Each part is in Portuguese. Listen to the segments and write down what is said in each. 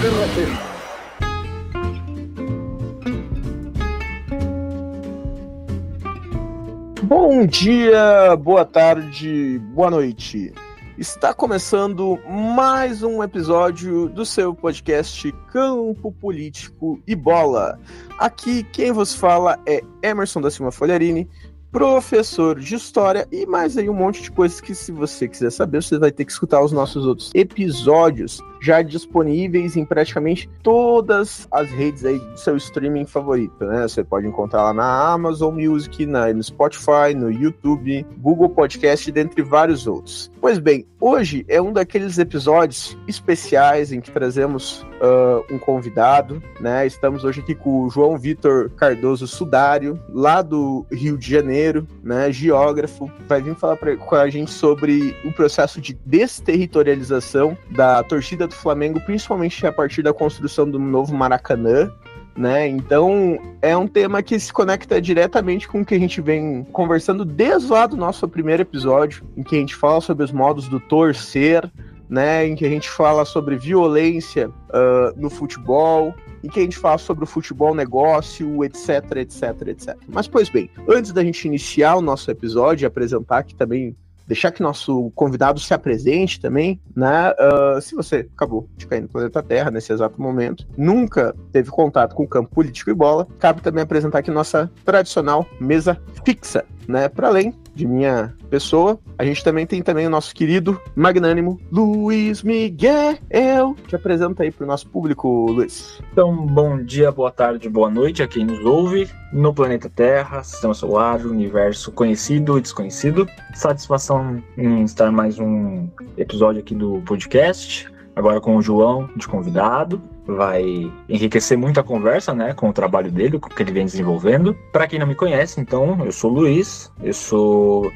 derrater. Bom dia, boa tarde, boa noite. Está começando mais um episódio do seu podcast Campo Político e Bola. Aqui quem vos fala é Emerson da Silva Folharini, professor de História e mais aí um monte de coisas que, se você quiser saber, você vai ter que escutar os nossos outros episódios já disponíveis em praticamente todas as redes aí do seu streaming favorito, né? Você pode encontrar lá na Amazon Music, no Spotify, no YouTube, Google Podcast, dentre vários outros. Pois bem, hoje é um daqueles episódios especiais em que trazemos um convidado, né? Estamos hoje aqui com o João Vitor Cardoso Sudário, lá do Rio de Janeiro, né? Geógrafo, vai vir falar com a gente sobre o processo de desterritorialização da torcida do Flamengo, principalmente a partir da construção do novo Maracanã, né? Então é um tema que se conecta diretamente com o que a gente vem conversando desde lá do nosso primeiro episódio, em que a gente fala sobre os modos do torcer, né? Em que a gente fala sobre violência no futebol, em que a gente fala sobre o futebol negócio, etc, etc, etc. Mas, pois bem, antes da gente iniciar o nosso episódio e apresentar aqui também, deixar que nosso convidado se apresente também, né? Se você acabou de cair no planeta Terra nesse exato momento, nunca teve contato com o campo político e bola, cabe também apresentar aqui nossa tradicional mesa fixa, né? Para além de minha pessoa, a gente também tem o nosso querido, magnânimo Luiz Miguel. Te apresenta aí pro nosso público, Luiz. Então, bom dia, boa tarde, boa noite a quem nos ouve no planeta Terra, Sistema Solar, Universo conhecido e desconhecido. Satisfação em estar mais um episódio aqui do podcast, agora com o João de convidado. Vai enriquecer muito a conversa, né, com o trabalho dele, com o que ele vem desenvolvendo. Para quem não me conhece, então, eu sou o Luiz, eu sou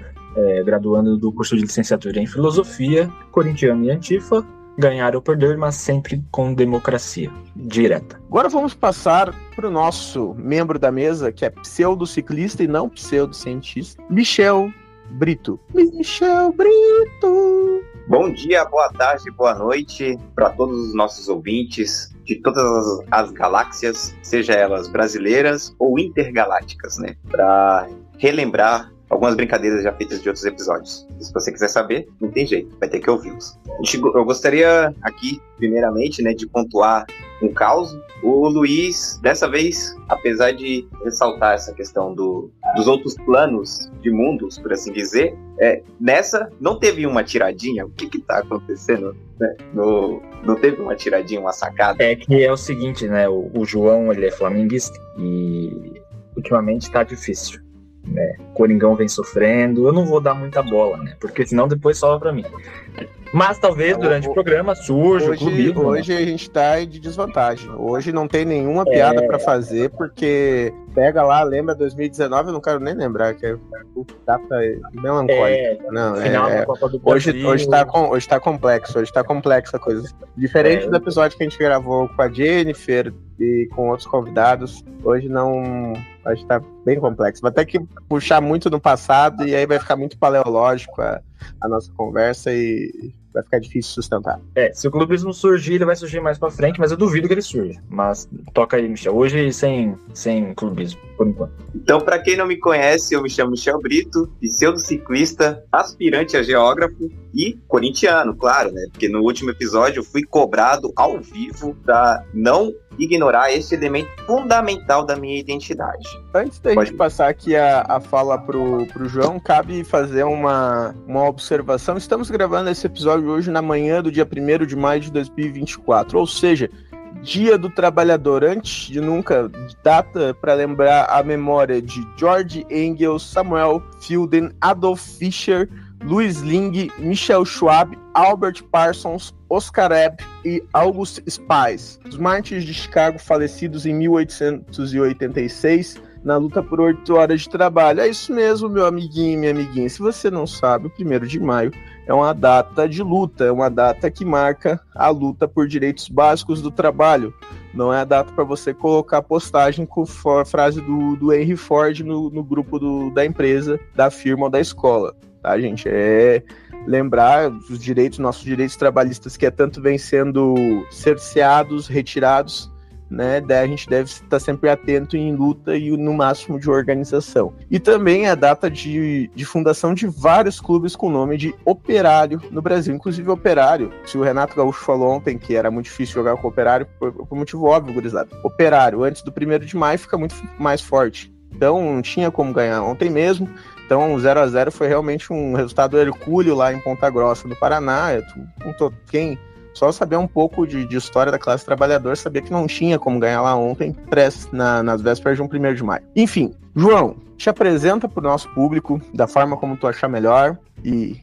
graduando do curso de licenciatura em Filosofia, corintiano e antifa, ganhar ou perder, mas sempre com democracia direta. Agora vamos passar para o nosso membro da mesa, que é pseudo-ciclista e não pseudo-cientista, Michel Brito. Michel Brito! Bom dia, boa tarde, boa noite para todos os nossos ouvintes de todas as galáxias, seja elas brasileiras ou intergalácticas, né? Para relembrar algumas brincadeiras já feitas de outros episódios. Se você quiser saber, não tem jeito, vai ter que ouvi-los. Eu gostaria aqui, primeiramente, né, de pontuar um caso. O Luiz, dessa vez, apesar de ressaltar essa questão dos outros planos de mundos, por assim dizer, nessa não teve uma tiradinha. O que tá acontecendo? Né? Não teve uma tiradinha, uma sacada? É que é o seguinte, né? O João, ele é flamenguista e ultimamente tá difícil, né? Coringão vem sofrendo, eu não vou dar muita bola, né? Porque senão depois sobra pra mim. Mas talvez durante o programa surja o clubismo. Hoje a gente tá de desvantagem. Hoje não tem nenhuma piada pra fazer, porque pega lá, lembra 2019, eu não quero nem lembrar, que é data melancólica. Não, final da Copa do Brasil. Hoje tá complexa a coisa. Diferente do episódio que a gente gravou com a Jennifer e com outros convidados, hoje não... Acho que tá bem complexo. Vai ter que puxar muito no passado e aí vai ficar muito paleológico a nossa conversa e vai ficar difícil sustentar. Se o clubismo surgir, ele vai surgir mais pra frente, mas eu duvido que ele surja. Mas toca aí, Michel. Hoje sem clubismo, por enquanto. Então, pra quem não me conhece, eu me chamo Michel Brito, pseudo-ciclista, aspirante a geógrafo e corintiano, claro, né? Porque no último episódio eu fui cobrado ao vivo pra não ignorar esse elemento fundamental da minha identidade. Antes da gente passar aqui a fala pro João, cabe fazer uma observação. Estamos gravando esse episódio hoje na manhã do dia 1º de maio de 2024, ou seja, Dia do Trabalhador. Antes de nunca, data para lembrar a memória de George Engels, Samuel Fielden, Adolf Fischer, Louis Ling, Michel Schwab, Albert Parsons, Oscar Ebb e August Spies, os mártires de Chicago falecidos em 1886 na luta por 8 horas de trabalho. É isso mesmo, meu amiguinho e minha amiguinha. Se você não sabe, o 1º de maio é uma data de luta, é uma data que marca a luta por direitos básicos do trabalho. Não é a data para você colocar postagem com a frase do Henry Ford no grupo da empresa, da firma ou da escola, tá, gente? lembrar os direitos, nossos direitos trabalhistas, que tanto vem sendo cerceados, retirados, né? Daí a gente deve estar sempre atento em luta e no máximo de organização. E também é a data de fundação de vários clubes com o nome de Operário no Brasil, inclusive Operário. Se o Renato Gaúcho falou ontem que era muito difícil jogar com o Operário, por motivo óbvio, gurizada. Operário, antes do 1º de maio, fica muito mais forte. Então não tinha como ganhar ontem mesmo. Então 0-0 foi realmente um resultado hercúleo lá em Ponta Grossa, no Paraná. Quem só saber um pouco de história da classe trabalhadora, sabia que não tinha como ganhar lá ontem, nas vésperas de um 1º de maio. Enfim, João, te apresenta para o nosso público da forma como tu achar melhor e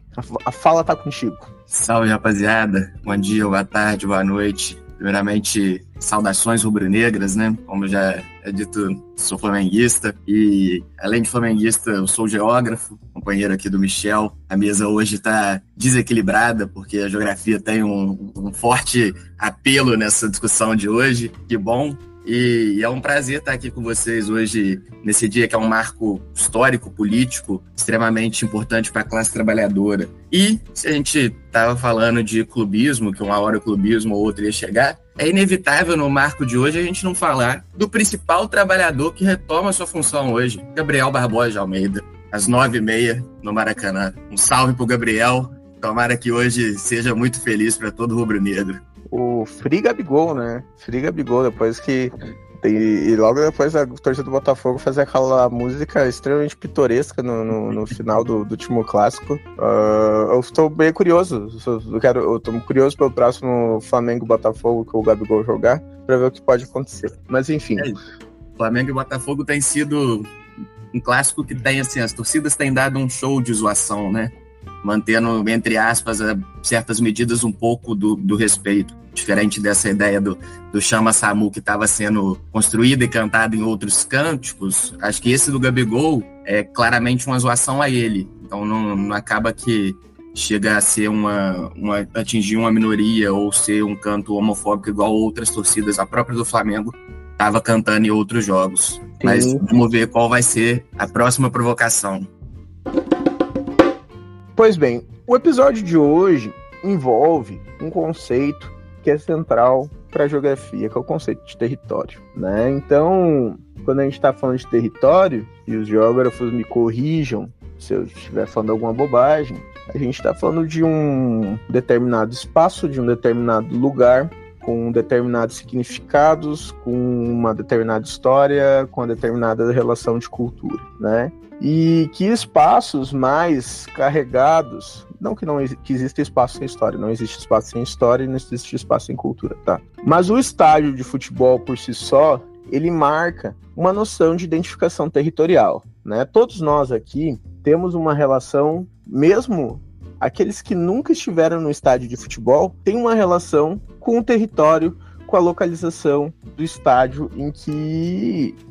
a fala tá contigo. Salve, rapaziada. Bom dia, boa tarde, boa noite. Primeiramente, saudações rubro-negras, né? Como já é dito, sou flamenguista e, além de flamenguista, eu sou geógrafo, companheiro aqui do Michel. A mesa hoje está desequilibrada, porque a geografia tem um forte apelo nessa discussão de hoje. Que bom! E é um prazer estar aqui com vocês hoje, nesse dia que é um marco histórico, político, extremamente importante para a classe trabalhadora. E se a gente estava falando de clubismo, que uma hora o clubismo ou outra ia chegar, é inevitável no marco de hoje a gente não falar do principal trabalhador que retoma sua função hoje, Gabriel Barbosa de Almeida, às 9h30 no Maracanã. Um salve pro Gabriel, tomara que hoje seja muito feliz para todo rubro-negro. O Free Gabigol, né? Free Gabigol, depois que... E logo depois a torcida do Botafogo fazer aquela música extremamente pitoresca no final do último clássico. Eu estou bem curioso. Eu estou curioso pelo próximo Flamengo-Botafogo que o Gabigol jogar, para ver o que pode acontecer. Mas enfim. Flamengo e Botafogo tem sido um clássico que tem, assim, as torcidas têm dado um show de zoação, né? Mantendo, entre aspas, certas medidas um pouco do respeito. Diferente dessa ideia do Chama Samu que estava sendo construída e cantada em outros cânticos, acho que esse do Gabigol é claramente uma zoação a ele. Então não acaba que chega a ser atingir uma minoria ou ser um canto homofóbico igual outras torcidas, a própria do Flamengo estava cantando em outros jogos. Sim. Mas vamos ver qual vai ser a próxima provocação. Pois bem, o episódio de hoje envolve um conceito que é central para a geografia, que é o conceito de território, né? Então, quando a gente está falando de território, e os geógrafos me corrijam se eu estiver falando alguma bobagem, a gente está falando de um determinado espaço, de um determinado lugar, com determinados significados, com uma determinada história, com uma determinada relação de cultura, né? E que espaços mais carregados, não que exista espaço sem história, não existe espaço sem história e não existe espaço sem cultura, tá? Mas o estádio de futebol por si só, ele marca uma noção de identificação territorial, né? Todos nós aqui temos uma relação, mesmo aqueles que nunca estiveram no estádio de futebol, têm uma relação com o território, com a localização do estádio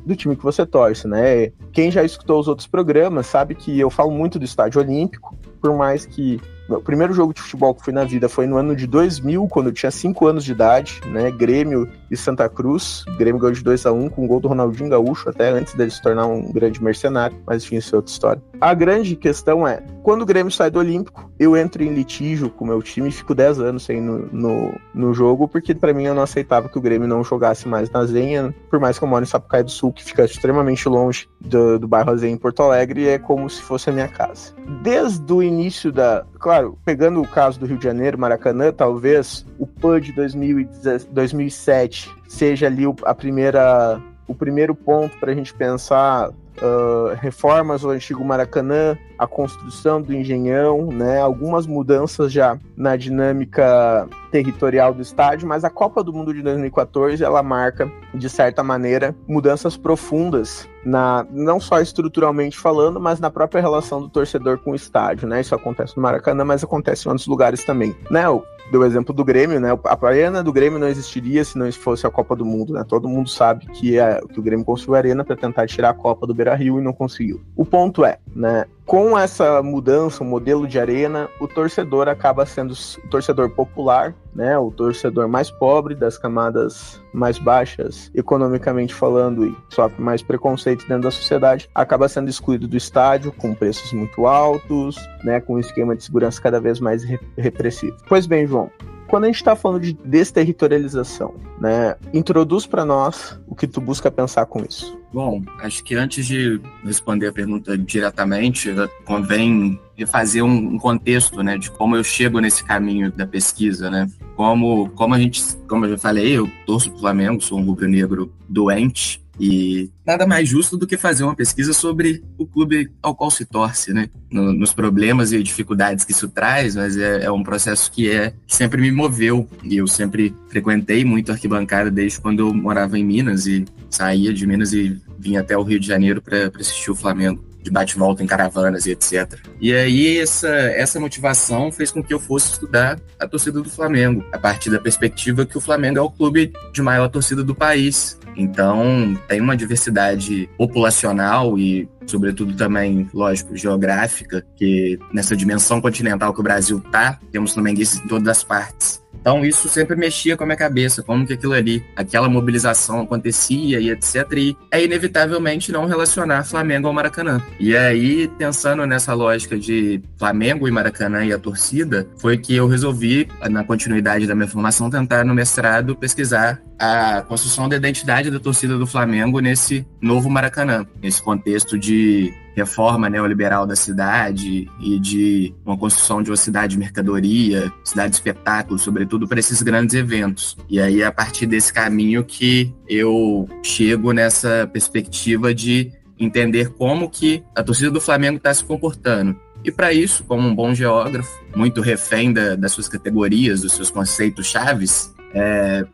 do time que você torce, né? Quem já escutou os outros programas sabe que eu falo muito do Estádio Olímpico, por mais que o primeiro jogo de futebol que fui na vida foi no ano de 2000, quando eu tinha 5 anos de idade, né? Grêmio e Santa Cruz. O Grêmio ganhou de 2-1 com o gol do Ronaldinho Gaúcho, até antes dele se tornar um grande mercenário, mas enfim, isso é outra história. A grande questão é, quando o Grêmio sai do Olímpico, eu entro em litígio com o meu time e fico 10 anos sem ir no jogo, porque pra mim eu não aceitava que o Grêmio não jogasse mais na Zenha, por mais que eu moro em Sapucaí do Sul, que fica extremamente longe do bairro Zenha em Porto Alegre, é como se fosse a minha casa. Desde o início claro, pegando o caso do Rio de Janeiro, Maracanã, talvez o PAN de 2007 seja ali o primeiro ponto para a gente pensar reformas do antigo Maracanã, a construção do Engenhão, né, algumas mudanças já na dinâmica territorial do estádio, mas a Copa do Mundo de 2014 ela marca, de certa maneira, mudanças profundas, não só estruturalmente falando, mas na própria relação do torcedor com o estádio, né? Isso acontece no Maracanã, mas acontece em outros lugares também, né? Deu o exemplo do Grêmio, né? A arena do Grêmio não existiria se não fosse a Copa do Mundo, né? Todo mundo sabe que o Grêmio construiu a arena para tentar tirar a Copa do Beira-Rio e não conseguiu. O ponto é, né? Com essa mudança, o modelo de arena, o torcedor acaba sendo o torcedor popular, né? O torcedor mais pobre, das camadas mais baixas, economicamente falando, e sofre mais preconceito dentro da sociedade, acaba sendo excluído do estádio, com preços muito altos, né? Com um esquema de segurança cada vez mais repressivo. Pois bem, João, quando a gente está falando de desterritorialização, né, introduz para nós o que tu busca pensar com isso. Bom, acho que antes de responder a pergunta diretamente, convém fazer um contexto, né, de como eu chego nesse caminho da pesquisa, né? Como eu já falei, eu torço pro Flamengo, sou um rubro-negro doente, e nada mais justo do que fazer uma pesquisa sobre o clube ao qual se torce, né? Nos problemas e dificuldades que isso traz, mas é um processo que sempre me moveu. E eu sempre frequentei muito a arquibancada desde quando eu morava em Minas e saía de Minas e vinha até o Rio de Janeiro para assistir o Flamengo, de bate-volta em caravanas e etc. E aí essa motivação fez com que eu fosse estudar a torcida do Flamengo, a partir da perspectiva que o Flamengo é o clube de maior torcida do país. Então, tem uma diversidade populacional e, sobretudo, também, lógico, geográfica, que nessa dimensão continental que o Brasil está, temos flamenguistas em todas as partes. Então, isso sempre mexia com a minha cabeça, como que aquela mobilização acontecia e etc. E é inevitavelmente não relacionar Flamengo ao Maracanã. E aí, pensando nessa lógica de Flamengo e Maracanã e a torcida, foi que eu resolvi, na continuidade da minha formação, tentar no mestrado pesquisar a construção da identidade da torcida do Flamengo nesse novo Maracanã, nesse contexto de reforma neoliberal da cidade e de uma construção de uma cidade de mercadoria, cidade de espetáculo, sobretudo para esses grandes eventos. E aí, a partir desse caminho que eu chego nessa perspectiva de entender como que a torcida do Flamengo está se comportando. E para isso, como um bom geógrafo, muito refém das suas categorias, dos seus conceitos chaves,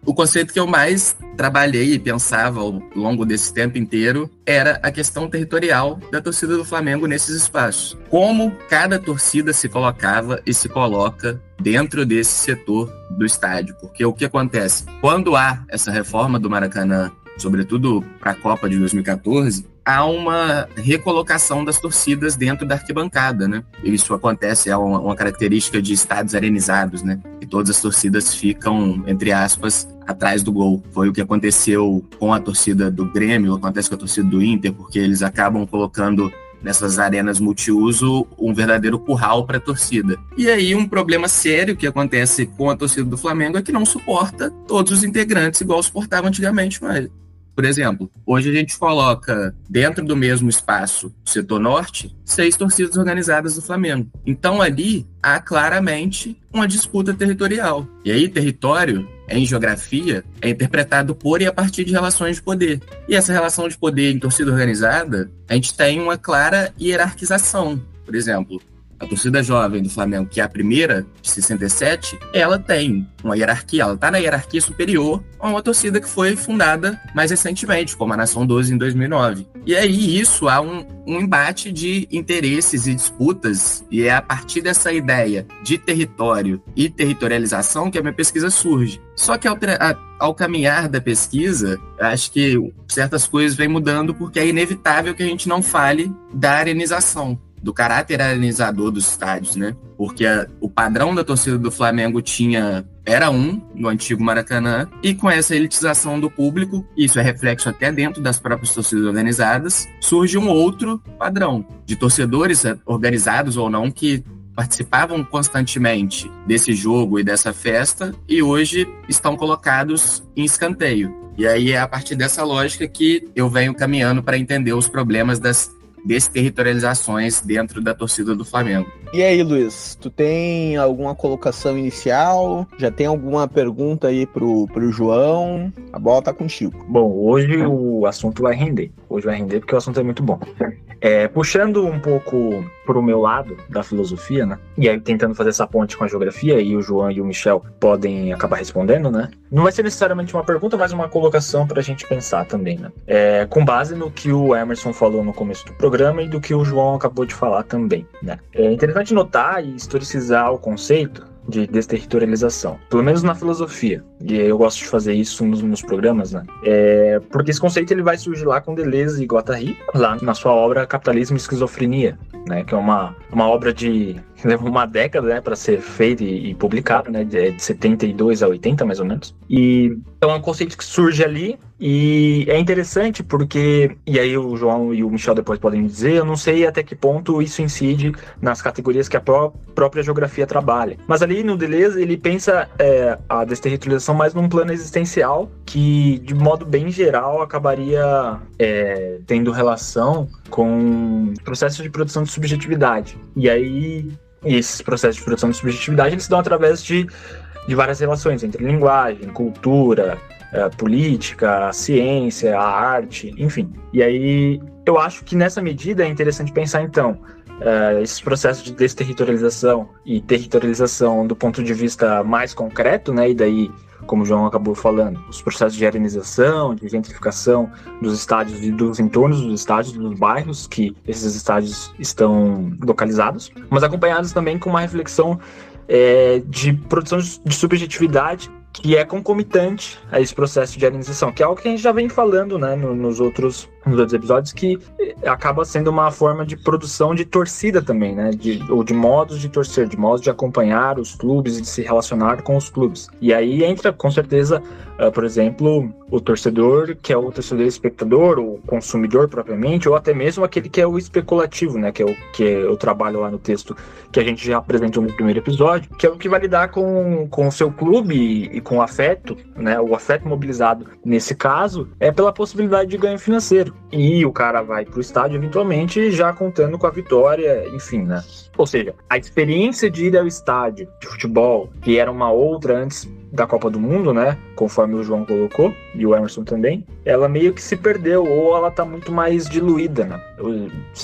o conceito que eu mais trabalhei e pensava ao longo desse tempo inteiro era a questão territorial da torcida do Flamengo nesses espaços. Como cada torcida se colocava e se coloca dentro desse setor do estádio. Porque o que acontece? Quando há essa reforma do Maracanã, sobretudo para a Copa de 2014, há uma recolocação das torcidas dentro da arquibancada, né? Isso acontece, é uma característica de estádios arenizados, né? E todas as torcidas ficam, entre aspas, atrás do gol. Foi o que aconteceu com a torcida do Grêmio, acontece com a torcida do Inter, porque eles acabam colocando nessas arenas multiuso um verdadeiro curral para a torcida. E aí um problema sério que acontece com a torcida do Flamengo é que não suporta todos os integrantes igual suportava antigamente, mas... Por exemplo, hoje a gente coloca dentro do mesmo espaço, setor norte, 6 torcidas organizadas do Flamengo. Então ali há claramente uma disputa territorial. E aí território, em geografia, é interpretado por e a partir de relações de poder. E essa relação de poder em torcida organizada, a gente tem uma clara hierarquização. Por exemplo, a torcida jovem do Flamengo, que é a primeira de 67, ela tem uma hierarquia, ela está na hierarquia superior a uma torcida que foi fundada mais recentemente, como a Nação 12 em 2009. E aí isso há um embate de interesses e disputas, e é a partir dessa ideia de território e territorialização que a minha pesquisa surge. Só que ao caminhar da pesquisa, acho que certas coisas vêm mudando, porque é inevitável que a gente não fale da arenização, do caráter arenizador dos estádios, né? Porque o padrão da torcida do Flamengo era no antigo Maracanã, e com essa elitização do público, isso é reflexo até dentro das próprias torcidas organizadas, surge um outro padrão de torcedores organizados ou não que participavam constantemente desse jogo e dessa festa e hoje estão colocados em escanteio. E aí é a partir dessa lógica que eu venho caminhando para entender os problemas das desterritorializações dentro da torcida do Flamengo. E aí, Luiz, tu tem alguma colocação inicial? Já tem alguma pergunta aí pro João? A bola tá contigo. Bom, hoje o assunto vai render. Hoje vai render porque o assunto é muito bom. Puxando um pouco pro meu lado da filosofia, né? E aí tentando fazer essa ponte com a geografia, e o João e o Michel podem acabar respondendo, né? Não vai ser necessariamente uma pergunta, mas uma colocação pra gente pensar também, né? Com base no que o Emerson falou no começo do programa e do que o João acabou de falar também, né? É interessante notar e historicizar o conceito de desterritorialização, pelo menos na filosofia, e eu gosto de fazer isso nos programas, né? Porque esse conceito ele vai surgir lá com Deleuze e Guattari, lá na sua obra Capitalismo e Esquizofrenia, né? Que é uma obra que levou uma década, né, para ser feita e publicada, né? De 72 a 80, mais ou menos. E então é um conceito que surge ali. E é interessante porque, e aí o João e o Michel depois podem dizer, eu não sei até que ponto isso incide nas categorias que a própria geografia trabalha. Mas ali no Deleuze ele pensa a desterritorialização mais num plano existencial que, de modo bem geral, acabaria tendo relação com processos de produção de subjetividade. E aí, esses processos de produção de subjetividade eles se dão através de várias relações entre linguagem, cultura, política, a ciência, a arte, enfim. E aí, eu acho que nessa medida é interessante pensar, então, esses processos de desterritorialização e territorialização do ponto de vista mais concreto, né, e daí, como o João acabou falando, os processos de arenização, de gentrificação dos estádios e dos entornos dos estádios, dos bairros que esses estádios estão localizados, mas acompanhados também com uma reflexão de produção de subjetividade que é concomitante a esse processo de arenização, que é algo que a gente já vem falando, né, nos outros episódios, que acaba sendo uma forma de produção de torcida também, né, ou de modos de torcer, de modos de acompanhar os clubes e de se relacionar com os clubes. E aí entra, com certeza, por exemplo, o torcedor, que é o torcedor espectador, o consumidor propriamente, ou até mesmo aquele que é o especulativo, né, que é o trabalho lá no texto que a gente já apresentou no primeiro episódio, que é o que vai lidar com o seu clube e com o afeto, né, o afeto mobilizado nesse caso, é pela possibilidade de ganho financeiro. E o cara vai pro estádio eventualmente já contando com a vitória, enfim, né? Ou seja, a experiência de ir ao estádio de futebol, que era uma outra antes da Copa do Mundo, né, conforme o João colocou, e o Emerson também, ela meio que se perdeu, ou ela tá muito mais diluída, né?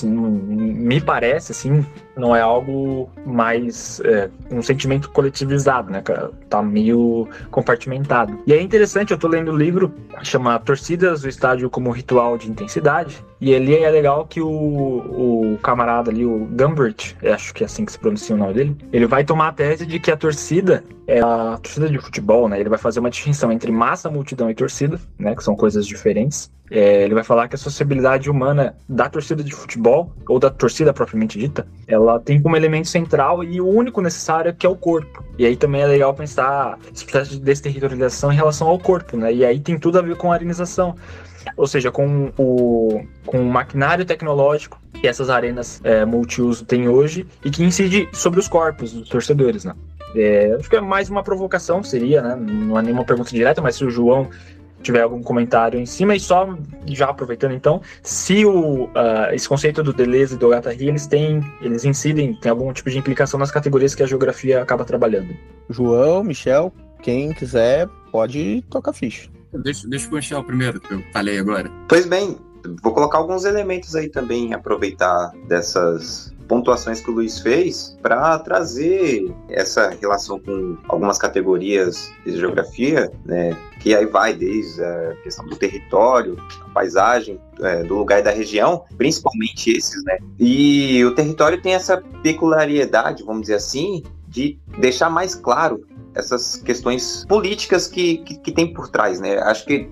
Me parece, assim, não é algo mais um sentimento coletivizado, né, cara? Tá meio compartimentado. E é interessante, eu tô lendo um livro, chama Torcidas do Estádio como Ritual de Intensidade, e ali é legal que o camarada ali, o Gumbert, acho que é assim que se pronuncia o nome dele, ele vai tomar a tese de que a torcida é a torcida de futebol, né? Ele vai fazer uma distinção entre massa, multidão e torcida, né? Que são coisas diferentes. Ele vai falar que a sociabilidade humana da torcida de futebol, ou da torcida propriamente dita, ela tem como elemento central e o único necessário que é o corpo. E aí também é legal pensar esse processo de desterritorialização em relação ao corpo, né? E aí tem tudo a ver com a arenização. Ou seja, com o maquinário tecnológico que essas arenas multiuso têm hoje e que incide sobre os corpos dos torcedores, né? Acho que é mais uma provocação, seria, né? Não é nenhuma pergunta direta, mas se o João tiver algum comentário em cima, e só já aproveitando então, se esse conceito do Deleuze e do Guattari, eles incidem, tem algum tipo de implicação nas categorias que a geografia acaba trabalhando. João, Michel, quem quiser pode tocar ficha. Deixa o Michel primeiro, que eu falei agora. Pois bem, vou colocar alguns elementos aí também, aproveitar dessas pontuações que o Luiz fez para trazer essa relação com algumas categorias de geografia, né, que aí vai desde a questão do território, a paisagem, do lugar e da região, principalmente esses, né, e o território tem essa peculiaridade, vamos dizer assim, de deixar mais claro essas questões políticas que tem por trás, né, acho que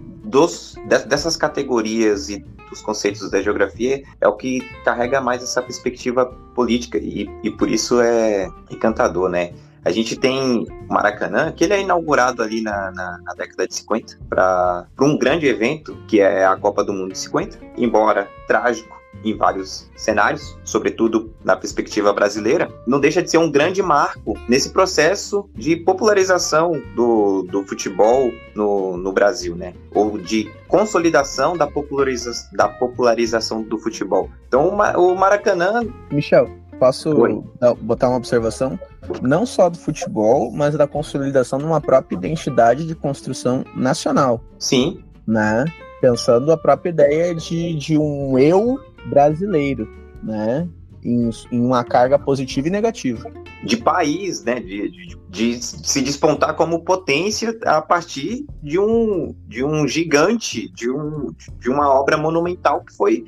dessas categorias e dos conceitos da geografia é o que carrega mais essa perspectiva política e por isso é encantador, né? A gente tem o Maracanã, que ele é inaugurado ali na década de 50 para um grande evento, que é a Copa do Mundo de 50, embora trágico em vários cenários, sobretudo na perspectiva brasileira, não deixa de ser um grande marco nesse processo de popularização do futebol no Brasil, né? Ou de consolidação da popularização do futebol. Então, o Maracanã... Michel, posso botar uma observação? Não só do futebol, mas da consolidação de uma própria identidade de construção nacional. Sim. Né? Pensando a própria ideia de um eu brasileiro, né? em uma carga positiva e negativa. De país, né, de se despontar como potência a partir de um gigante, de uma obra monumental que foi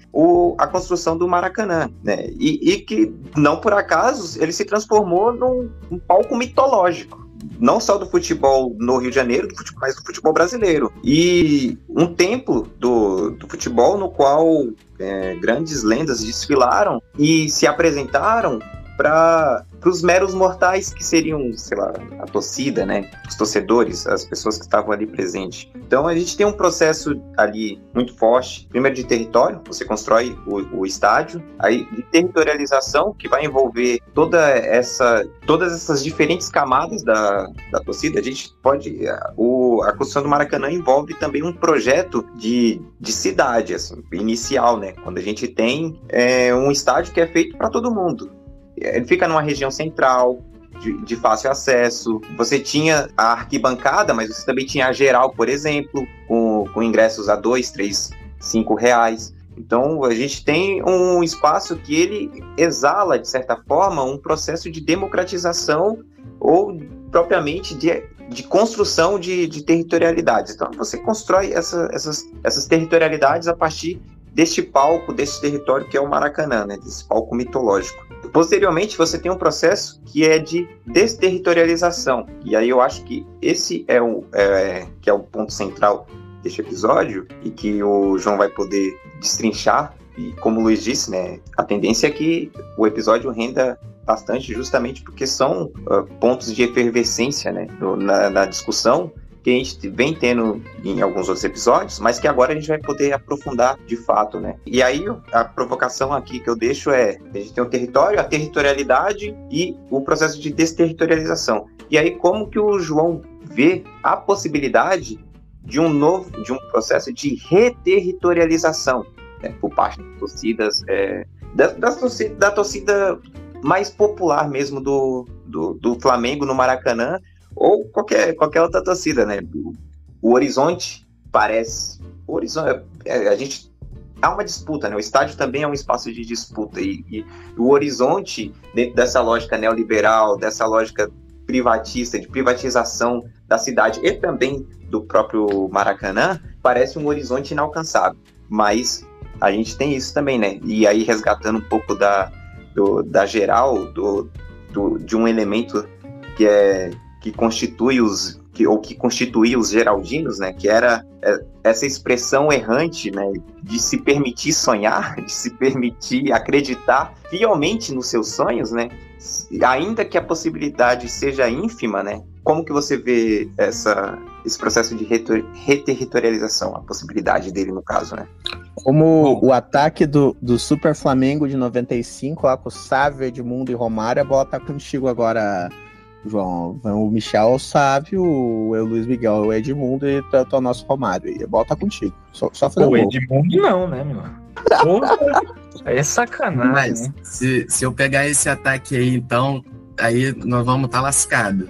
a construção do Maracanã, né, e que, não por acaso, ele se transformou num palco mitológico, não só do futebol no Rio de Janeiro, mas do futebol brasileiro. E um templo do futebol no qual grandes lendas desfilaram e se apresentaram para os meros mortais, que seriam, sei lá, a torcida, né? Os torcedores, as pessoas que estavam ali presentes. Então a gente tem um processo ali muito forte, primeiro de território, você constrói o estádio, aí de territorialização, que vai envolver todas essas diferentes camadas da torcida. A gente pode... A construção do Maracanã envolve também um projeto de cidade, assim, inicial, né? Quando a gente tem um estádio que é feito para todo mundo. Ele fica numa região central, de fácil acesso. Você tinha a arquibancada, mas você também tinha a geral, por exemplo, com ingressos a R$2, R$3, R$5. Então, a gente tem um espaço que ele exala, de certa forma, um processo de democratização ou, propriamente, de construção de territorialidades. Então, você constrói essas territorialidades a partir deste palco, desse território que é o Maracanã, né? Desse palco mitológico. Posteriormente, você tem um processo que é de desterritorialização. E aí eu acho que esse é o ponto central deste episódio e que o João vai poder destrinchar. E como o Luiz disse, né, a tendência é que o episódio renda bastante, justamente porque são pontos de efervescência, né, na discussão, que a gente vem tendo em alguns outros episódios, mas que agora a gente vai poder aprofundar de fato, né? E aí, a provocação aqui que eu deixo é, a gente tem o território, a territorialidade e o processo de desterritorialização. E aí, como que o João vê a possibilidade de um processo de reterritorialização, né, por parte das torcidas, da torcida mais popular mesmo do Flamengo no Maracanã, ou qualquer outra torcida, né? O horizonte parece... a gente... Há uma disputa, né? O estádio também é um espaço de disputa. E o horizonte, dentro dessa lógica neoliberal, dessa lógica privatista, de privatização da cidade e também do próprio Maracanã, parece um horizonte inalcançável. Mas a gente tem isso também, né? E aí, resgatando um pouco da geral, de um elemento que constituía os geraldinos, né, que era essa expressão errante, né, de se permitir sonhar, de se permitir acreditar fielmente nos seus sonhos, né, ainda que a possibilidade seja ínfima, né. Como que você vê esse processo de reterritorialização, a possibilidade dele no caso, né? Como o ataque do Super Flamengo de 95, lá com o Sávio, Edmundo e Romário, a bola tá contigo agora, João. O Michel, o Sávio, o Luiz Miguel, o Edmundo e o nosso Romário. E a bola tá contigo. Só fazer o Edmundo não, né, meu? Aí é sacanagem. Mas né? se eu pegar esse ataque aí, então, aí nós vamos estar lascados.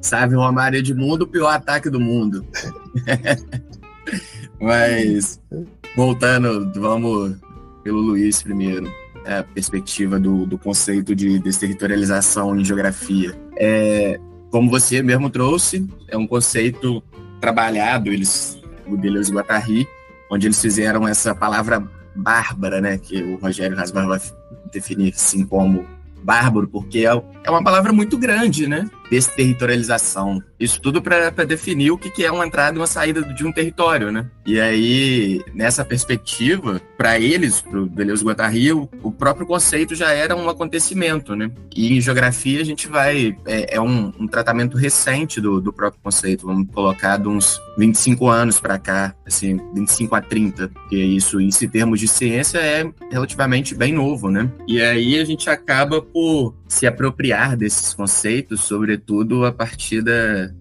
Sávio, Romário e Edmundo, o pior ataque do mundo. Mas, voltando, vamos pelo Luiz primeiro. A perspectiva do conceito de desterritorialização em geografia. Como você mesmo trouxe, é um conceito trabalhado, o Deleuze e Guattari, onde eles fizeram essa palavra bárbara, né, que o Rogério Rasbar vai definir assim como bárbaro, porque é uma palavra muito grande, né? Desterritorialização. Isso tudo para definir o que é uma entrada e uma saída de um território, né? E aí, nessa perspectiva, para eles, pro Deleuze e Guattari, o próprio conceito já era um acontecimento, né? E em geografia a gente vai... É um tratamento recente do próprio conceito. Vamos colocar de uns 25 anos para cá, assim, 25 a 30, porque isso, em termos de ciência, é relativamente bem novo, né? E aí a gente acaba por se apropriar desses conceitos, sobretudo a partir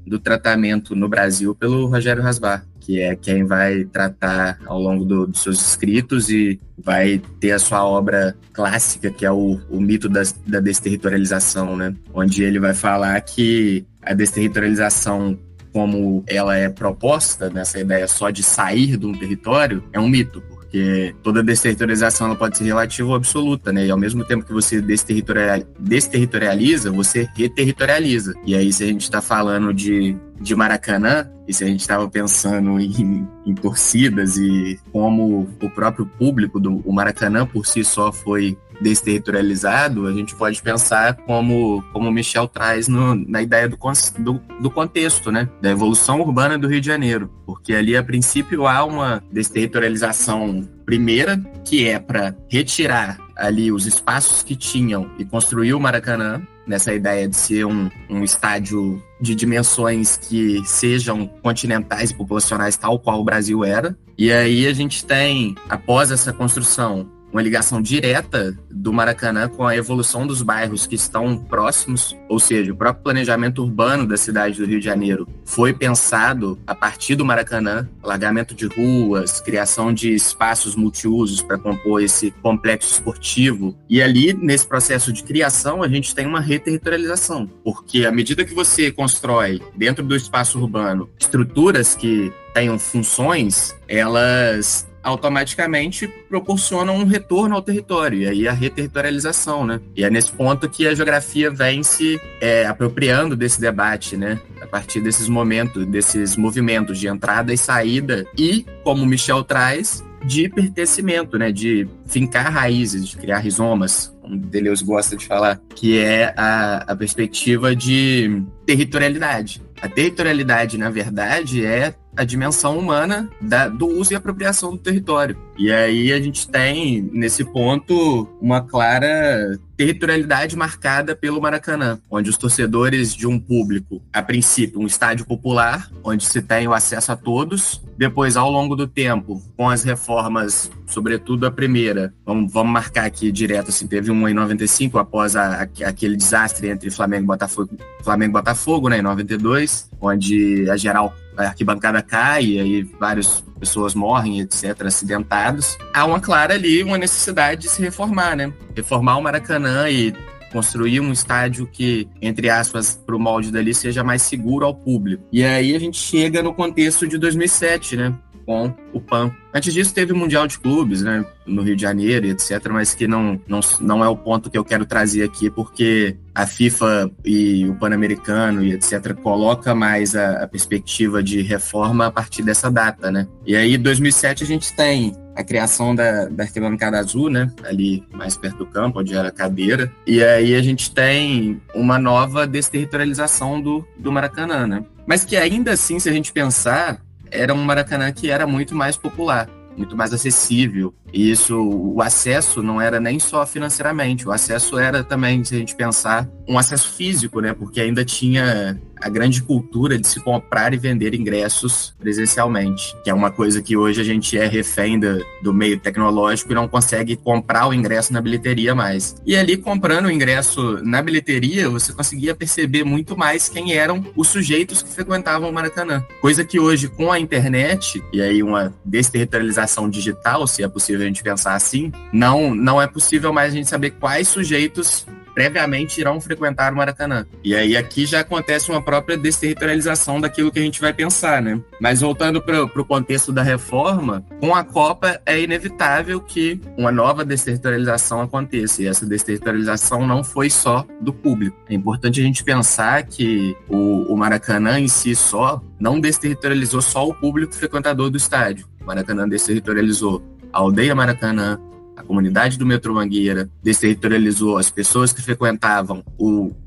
do tratamento no Brasil pelo Rogério Rasbar, que é quem vai tratar ao longo dos seus escritos e vai ter a sua obra clássica, que é o mito da desterritorialização, né? Onde ele vai falar que a desterritorialização, como ela é proposta, nessa ideia só de sair de um território, é um mito, porque Porque toda desterritorialização ela pode ser relativa ou absoluta, né? E ao mesmo tempo que você desterritorializa, você reterritorializa. E aí, se a gente está falando de Maracanã, e se a gente estava pensando em torcidas e como o próprio público do Maracanã por si só foi desterritorializado, a gente pode pensar como o Michel traz na ideia do contexto, né? Da evolução urbana do Rio de Janeiro. Porque ali, a princípio, há uma desterritorialização primeira, que é para retirar ali os espaços que tinham e construir o Maracanã, nessa ideia de ser um estádio de dimensões que sejam continentais e populacionais, tal qual o Brasil era. E aí a gente tem, após essa construção, uma ligação direta do Maracanã com a evolução dos bairros que estão próximos, ou seja, o próprio planejamento urbano da cidade do Rio de Janeiro foi pensado a partir do Maracanã, alargamento de ruas, criação de espaços multiusos para compor esse complexo esportivo. E ali, nesse processo de criação, a gente tem uma reterritorialização, porque à medida que você constrói dentro do espaço urbano estruturas que tenham funções, elas automaticamente proporcionam um retorno ao território, e aí a reterritorialização, né? E é nesse ponto que a geografia vem se apropriando desse debate, né? A partir desses momentos, desses movimentos de entrada e saída, e, como o Michel traz, de pertencimento, né? De fincar raízes, de criar rizomas, como Deleuze gosta de falar, que é a perspectiva de territorialidade. A territorialidade, na verdade, é a dimensão humana do uso e apropriação do território. E aí a gente tem, nesse ponto, uma clara territorialidade marcada pelo Maracanã, onde os torcedores de um público, a princípio, um estádio popular, onde se tem o acesso a todos. Depois, ao longo do tempo, com as reformas, sobretudo a primeira, vamos marcar aqui direto, assim, teve uma em 95, após aquele desastre entre Flamengo e Botafogo, né, em 92, onde a arquibancada cai e aí várias pessoas morrem, etc., acidentados. Há uma clara ali, uma necessidade de se reformar, né? Reformar o Maracanã e construir um estádio que, entre aspas, para o molde dali, seja mais seguro ao público. E aí a gente chega no contexto de 2007, né? Com o PAN. Antes disso teve o Mundial de Clubes, né, no Rio de Janeiro, etc., mas que não é o ponto que eu quero trazer aqui, porque a FIFA e o Pan-Americano e etc. coloca mais a perspectiva de reforma a partir dessa data, né? E aí, em 2007, a gente tem a criação da arquibancada azul, né, ali mais perto do campo, onde era a cadeira, e aí a gente tem uma nova desterritorialização do Maracanã, né? Mas que ainda assim, se a gente pensar, era um Maracanã que era muito mais popular, muito mais acessível. E isso, o acesso não era nem só financeiramente, o acesso era também, se a gente pensar, um acesso físico, né? Porque ainda tinha a grande cultura de se comprar e vender ingressos presencialmente, que é uma coisa que hoje a gente é refém do meio tecnológico e não consegue comprar o ingresso na bilheteria mais. E ali, comprando o ingresso na bilheteria, você conseguia perceber muito mais quem eram os sujeitos que frequentavam o Maracanã. Coisa que hoje, com a internet, e aí uma desterritorialização digital, se é possível a gente pensar assim, não é possível mais a gente saber quais sujeitos previamente irão frequentar o Maracanã. E aí aqui já acontece uma própria desterritorialização daquilo que a gente vai pensar, né? Mas voltando para o contexto da reforma, com a Copa é inevitável que uma nova desterritorialização aconteça. E essa desterritorialização não foi só do público. É importante a gente pensar que o Maracanã em si só não desterritorializou só o público frequentador do estádio. O Maracanã desterritorializou a aldeia Maracanã, a comunidade do Metrô Mangueira, desterritorializou as pessoas que frequentavam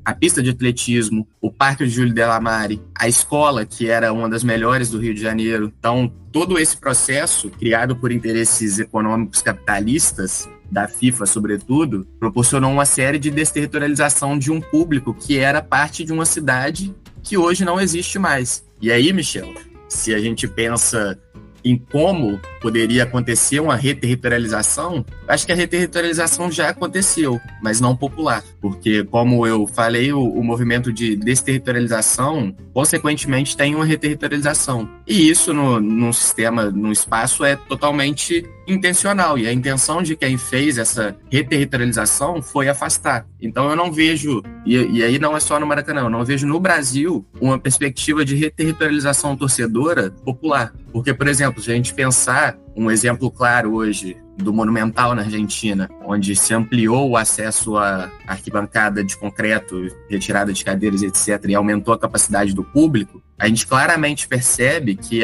a pista de atletismo, o Parque de Júlio Delamare, a escola, que era uma das melhores do Rio de Janeiro. Então, todo esse processo, criado por interesses econômicos capitalistas, da FIFA, sobretudo, proporcionou uma série de desterritorialização de um público que era parte de uma cidade que hoje não existe mais. E aí, Michel, se a gente pensa em como poderia acontecer uma reterritorialização, acho que a reterritorialização já aconteceu, mas não popular, porque, como eu falei, o movimento de desterritorialização, consequentemente, tem uma reterritorialização. E isso, num sistema, num espaço, é totalmente intencional, e a intenção de quem fez essa reterritorialização foi afastar. Então eu não vejo, e aí não é só no Maracanã, eu não vejo no Brasil uma perspectiva de reterritorialização torcedora popular. Porque, por exemplo, se a gente pensar um exemplo claro hoje do Monumental na Argentina, onde se ampliou o acesso à arquibancada de concreto, retirada de cadeiras, etc., e aumentou a capacidade do público, a gente claramente percebe que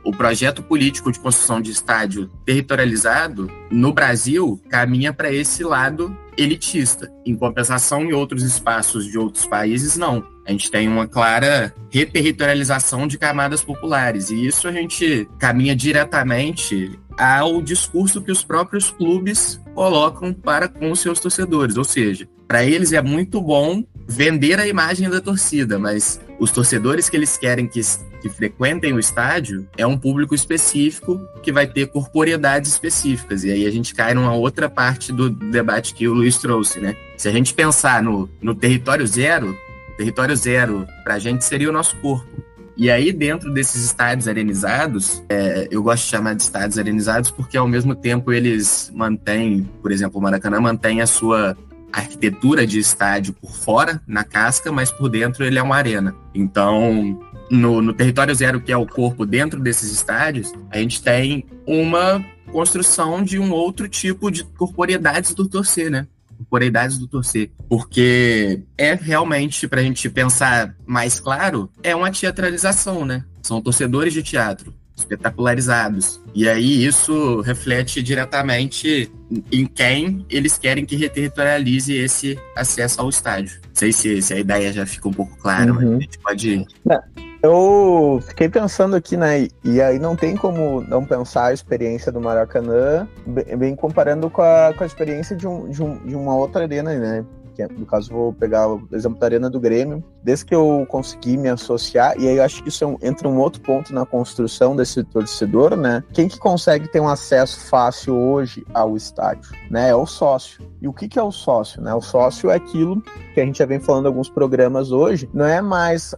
o projeto político de construção de estádio territorializado no Brasil caminha para esse lado elitista. Em compensação, em outros espaços de outros países, não. A gente tem uma clara reterritorialização de camadas populares, e isso a gente caminha diretamente ao discurso que os próprios clubes colocam para com os seus torcedores. Ou seja, para eles é muito bom vender a imagem da torcida, mas os torcedores que eles querem que frequentem o estádio é um público específico que vai ter corporeidades específicas. E aí a gente cai numa outra parte do debate que o Luiz trouxe, né? Se a gente pensar no território zero para a gente seria o nosso corpo. E aí, dentro desses estádios arenizados, eu gosto de chamar de estádios arenizados porque, ao mesmo tempo, eles mantêm, por exemplo, o Maracanã mantém a sua arquitetura de estádio por fora, na casca, mas por dentro ele é uma arena. Então, no território zero, que é o corpo dentro desses estádios, a gente tem uma construção de um outro tipo de corporeidades do torcer, né? Corporeidades do torcer. Porque é realmente, pra gente pensar mais claro, é uma teatralização, né? São torcedores de teatro, espetacularizados. E aí isso reflete diretamente em quem eles querem que reterritorialize esse acesso ao estádio. Não sei se a ideia já fica um pouco clara, mas a gente pode ir. Eu fiquei pensando aqui, né, e aí não tem como não pensar a experiência do Maracanã, bem comparando com a experiência de uma outra arena, né, que no caso vou pegar o exemplo da Arena do Grêmio. Desde que eu consegui me associar, e aí eu acho que isso entra um outro ponto na construção desse torcedor, né, quem que consegue ter um acesso fácil hoje ao estádio, né, é o sócio. E o que é o sócio, né? O sócio é aquilo que a gente já vem falando em alguns programas hoje, não é mais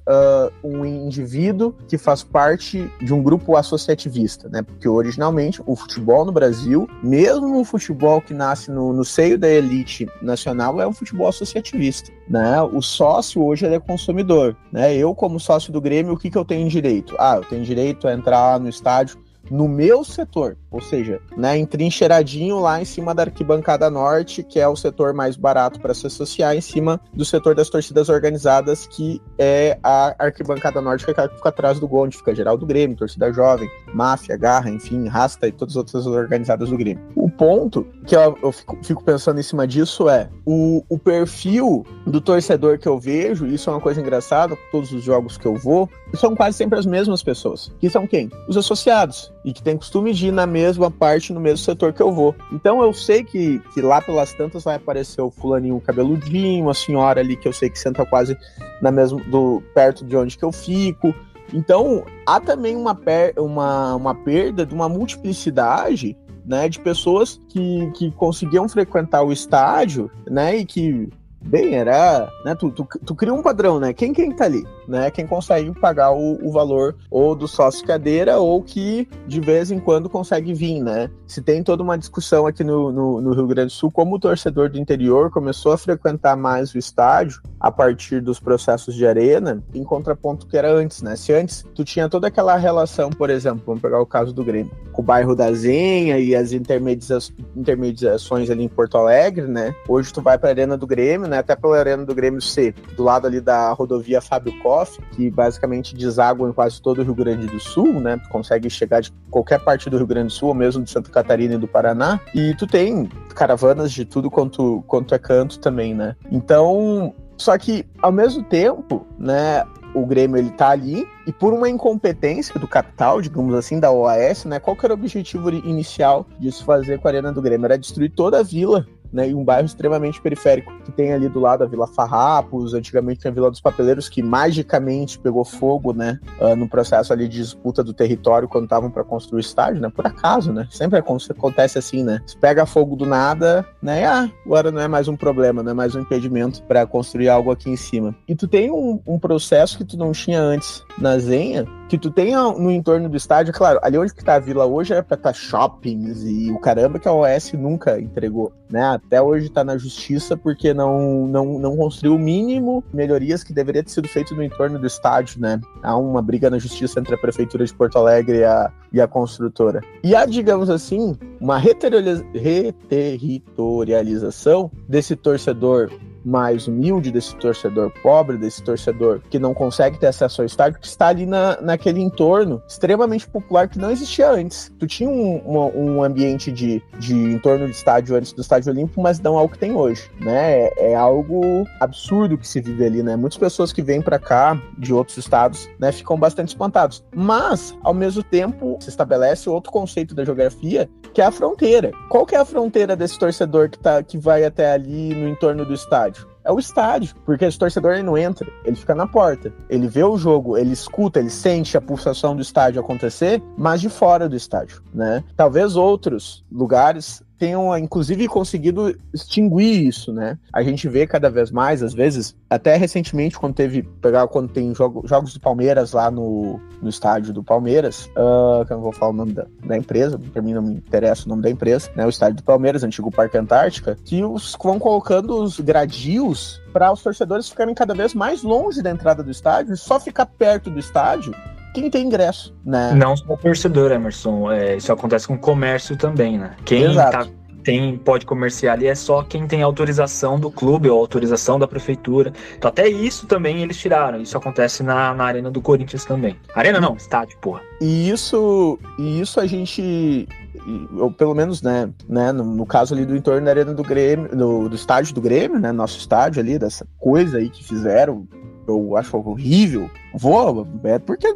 um indivíduo que faz parte de um grupo associativista, né? Porque originalmente o futebol no Brasil, mesmo o futebol que nasce no seio da elite nacional, é um futebol associativista, né? O sócio hoje ele é consumidor, né? Eu, como sócio do Grêmio, o que eu tenho direito? Eu tenho direito a entrar no estádio no meu setor, ou seja, né, entrincheiradinho lá em cima da arquibancada norte, que é o setor mais barato para se associar, em cima do setor das torcidas organizadas, que é a arquibancada norte, que fica atrás do gol, onde fica geral do Grêmio, torcida jovem, máfia, garra, enfim, rasta e todas as outras organizadas do Grêmio. O ponto que eu fico pensando em cima disso é o perfil do torcedor que eu vejo, isso é uma coisa engraçada, com todos os jogos que eu vou, são quase sempre as mesmas pessoas. Que são quem? Os associados. E que tem costume de ir na mesma parte, no mesmo setor que eu vou. Então eu sei que lá pelas tantas vai aparecer o fulaninho cabeludinho, a senhora ali que eu sei que senta quase perto de onde que eu fico. Então há também uma perda de uma multiplicidade, né, de pessoas que conseguiam frequentar o estádio, né, e que era, né, tu cria um padrão, né, quem tá ali, né, quem consegue pagar o valor ou do sócio cadeira ou que de vez em quando consegue vir, né. Se tem toda uma discussão aqui no Rio Grande do Sul, como o torcedor do interior começou a frequentar mais o estádio a partir dos processos de arena, em contraponto que era antes, né, se antes tu tinha toda aquela relação, por exemplo, vamos pegar o caso do Grêmio, com o bairro da Zenha e as intermediações ali em Porto Alegre, né, hoje tu vai pra Arena do Grêmio, né, até pela Arena do Grêmio C, do lado ali da rodovia Fábio Koff, que basicamente deságua em quase todo o Rio Grande do Sul, né, tu consegue chegar de qualquer parte do Rio Grande do Sul, ou mesmo de Santa Catarina e do Paraná, e tu tem caravanas de tudo quanto é canto também, né. Então, só que ao mesmo tempo, né, o Grêmio ele tá ali, e por uma incompetência do capital, digamos assim, da OAS, né, qual que era o objetivo inicial de se fazer com a Arena do Grêmio? Era destruir toda a vila, né, e um bairro extremamente periférico, que tem ali do lado a Vila Farrapos, antigamente tinha a Vila dos Papeleiros, que magicamente pegou fogo, né, no processo ali de disputa do território quando estavam para construir o estádio, né, por acaso, né, sempre acontece assim, né, se pega fogo do nada, né, agora não é mais um problema, não é mais um impedimento para construir algo aqui em cima. E tu tem um processo que tu não tinha antes na Zenha, que tu tem no entorno do estádio, claro, ali onde que tá a vila hoje era pra estar shoppings e o caramba que a OS nunca entregou, né? Até hoje está na justiça porque não construiu o mínimo melhorias que deveria ter sido feito no entorno do estádio, né? Há uma briga na justiça entre a Prefeitura de Porto Alegre e a construtora. E há, digamos assim, uma reterritorialização desse torcedor mais humilde, desse torcedor pobre, desse torcedor que não consegue ter acesso ao estádio, que está ali naquele entorno extremamente popular que não existia antes. Tu tinha um ambiente de entorno de estádio antes do Estádio Olímpico, mas não é o que tem hoje, né? É algo absurdo que se vive ali, né? Muitas pessoas que vêm para cá de outros estados, né, ficam bastante espantados. Mas, ao mesmo tempo, se estabelece outro conceito da geografia, que é a fronteira. Qual que é a fronteira desse torcedor que vai até ali no entorno do estádio? É o estádio, porque esse torcedor ele não entra, ele fica na porta, ele vê o jogo, ele escuta, ele sente a pulsação do estádio acontecer, mas de fora do estádio, né? Talvez outros lugares tenham, inclusive, conseguido extinguir isso, né? A gente vê cada vez mais, às vezes, até recentemente, quando tem jogos do Palmeiras lá no estádio do Palmeiras, que eu não vou falar o nome da empresa, pra mim não me interessa o nome da empresa, né? O estádio do Palmeiras, antigo Parque Antártica, que vão colocando os gradios para os torcedores ficarem cada vez mais longe da entrada do estádio e só ficar perto do estádio quem tem ingresso, né? Não só o torcedor, Emerson, isso acontece com o comércio também, né? Quem pode comerciar ali é só quem tem autorização do clube ou autorização da prefeitura. Então até isso também eles tiraram. Isso acontece na Arena do Corinthians também. Arena não, estádio, porra. E isso a gente... ou pelo menos, né, no caso ali do entorno da Arena do Grêmio, do estádio do Grêmio, né, nosso estádio ali, dessa coisa aí que fizeram, eu acho horrível. Porque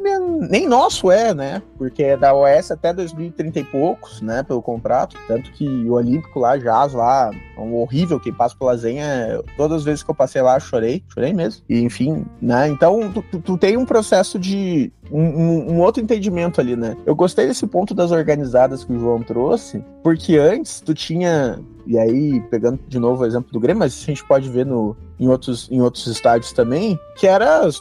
nem nosso né? Porque é da OS até 2030 e poucos, né? Pelo contrato. Tanto que o Olímpico lá, Jazz lá, é um horrível. Quem passa pela Zenha, todas as vezes que eu passei lá, chorei mesmo. E enfim, né? Então, tu tem um processo de um outro entendimento ali, né? Eu gostei desse ponto das organizadas que o João trouxe, porque antes tu tinha... E aí, pegando de novo o exemplo do Grêmio, mas a gente pode ver em outros estádios também, que era as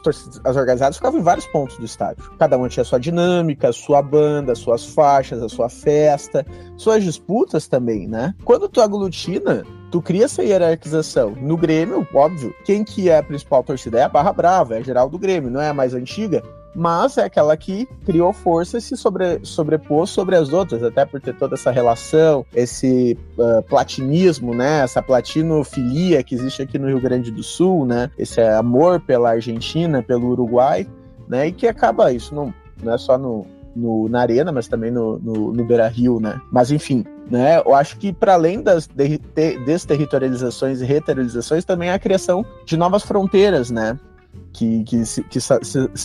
organizadas ficavam em vários pontos do estádio. Cada uma tinha sua dinâmica, sua banda, suas faixas, a sua festa, suas disputas também, né? Quando tu aglutina, tu cria essa hierarquização. No Grêmio, óbvio, quem que é a principal torcida? É a Barra Brava, é a geral do Grêmio, não é a mais antiga, mas é aquela que criou força e se sobrepôs sobre as outras, até por ter toda essa relação, esse platinismo, né, essa platinofilia que existe aqui no Rio Grande do Sul, né, esse amor pela Argentina, pelo Uruguai, né, e que acaba, isso não é só na Arena, mas também no Beira-Rio, né, mas enfim, né, eu acho que para além das desterritorializações e reterritorializações, também a criação de novas fronteiras, né, que se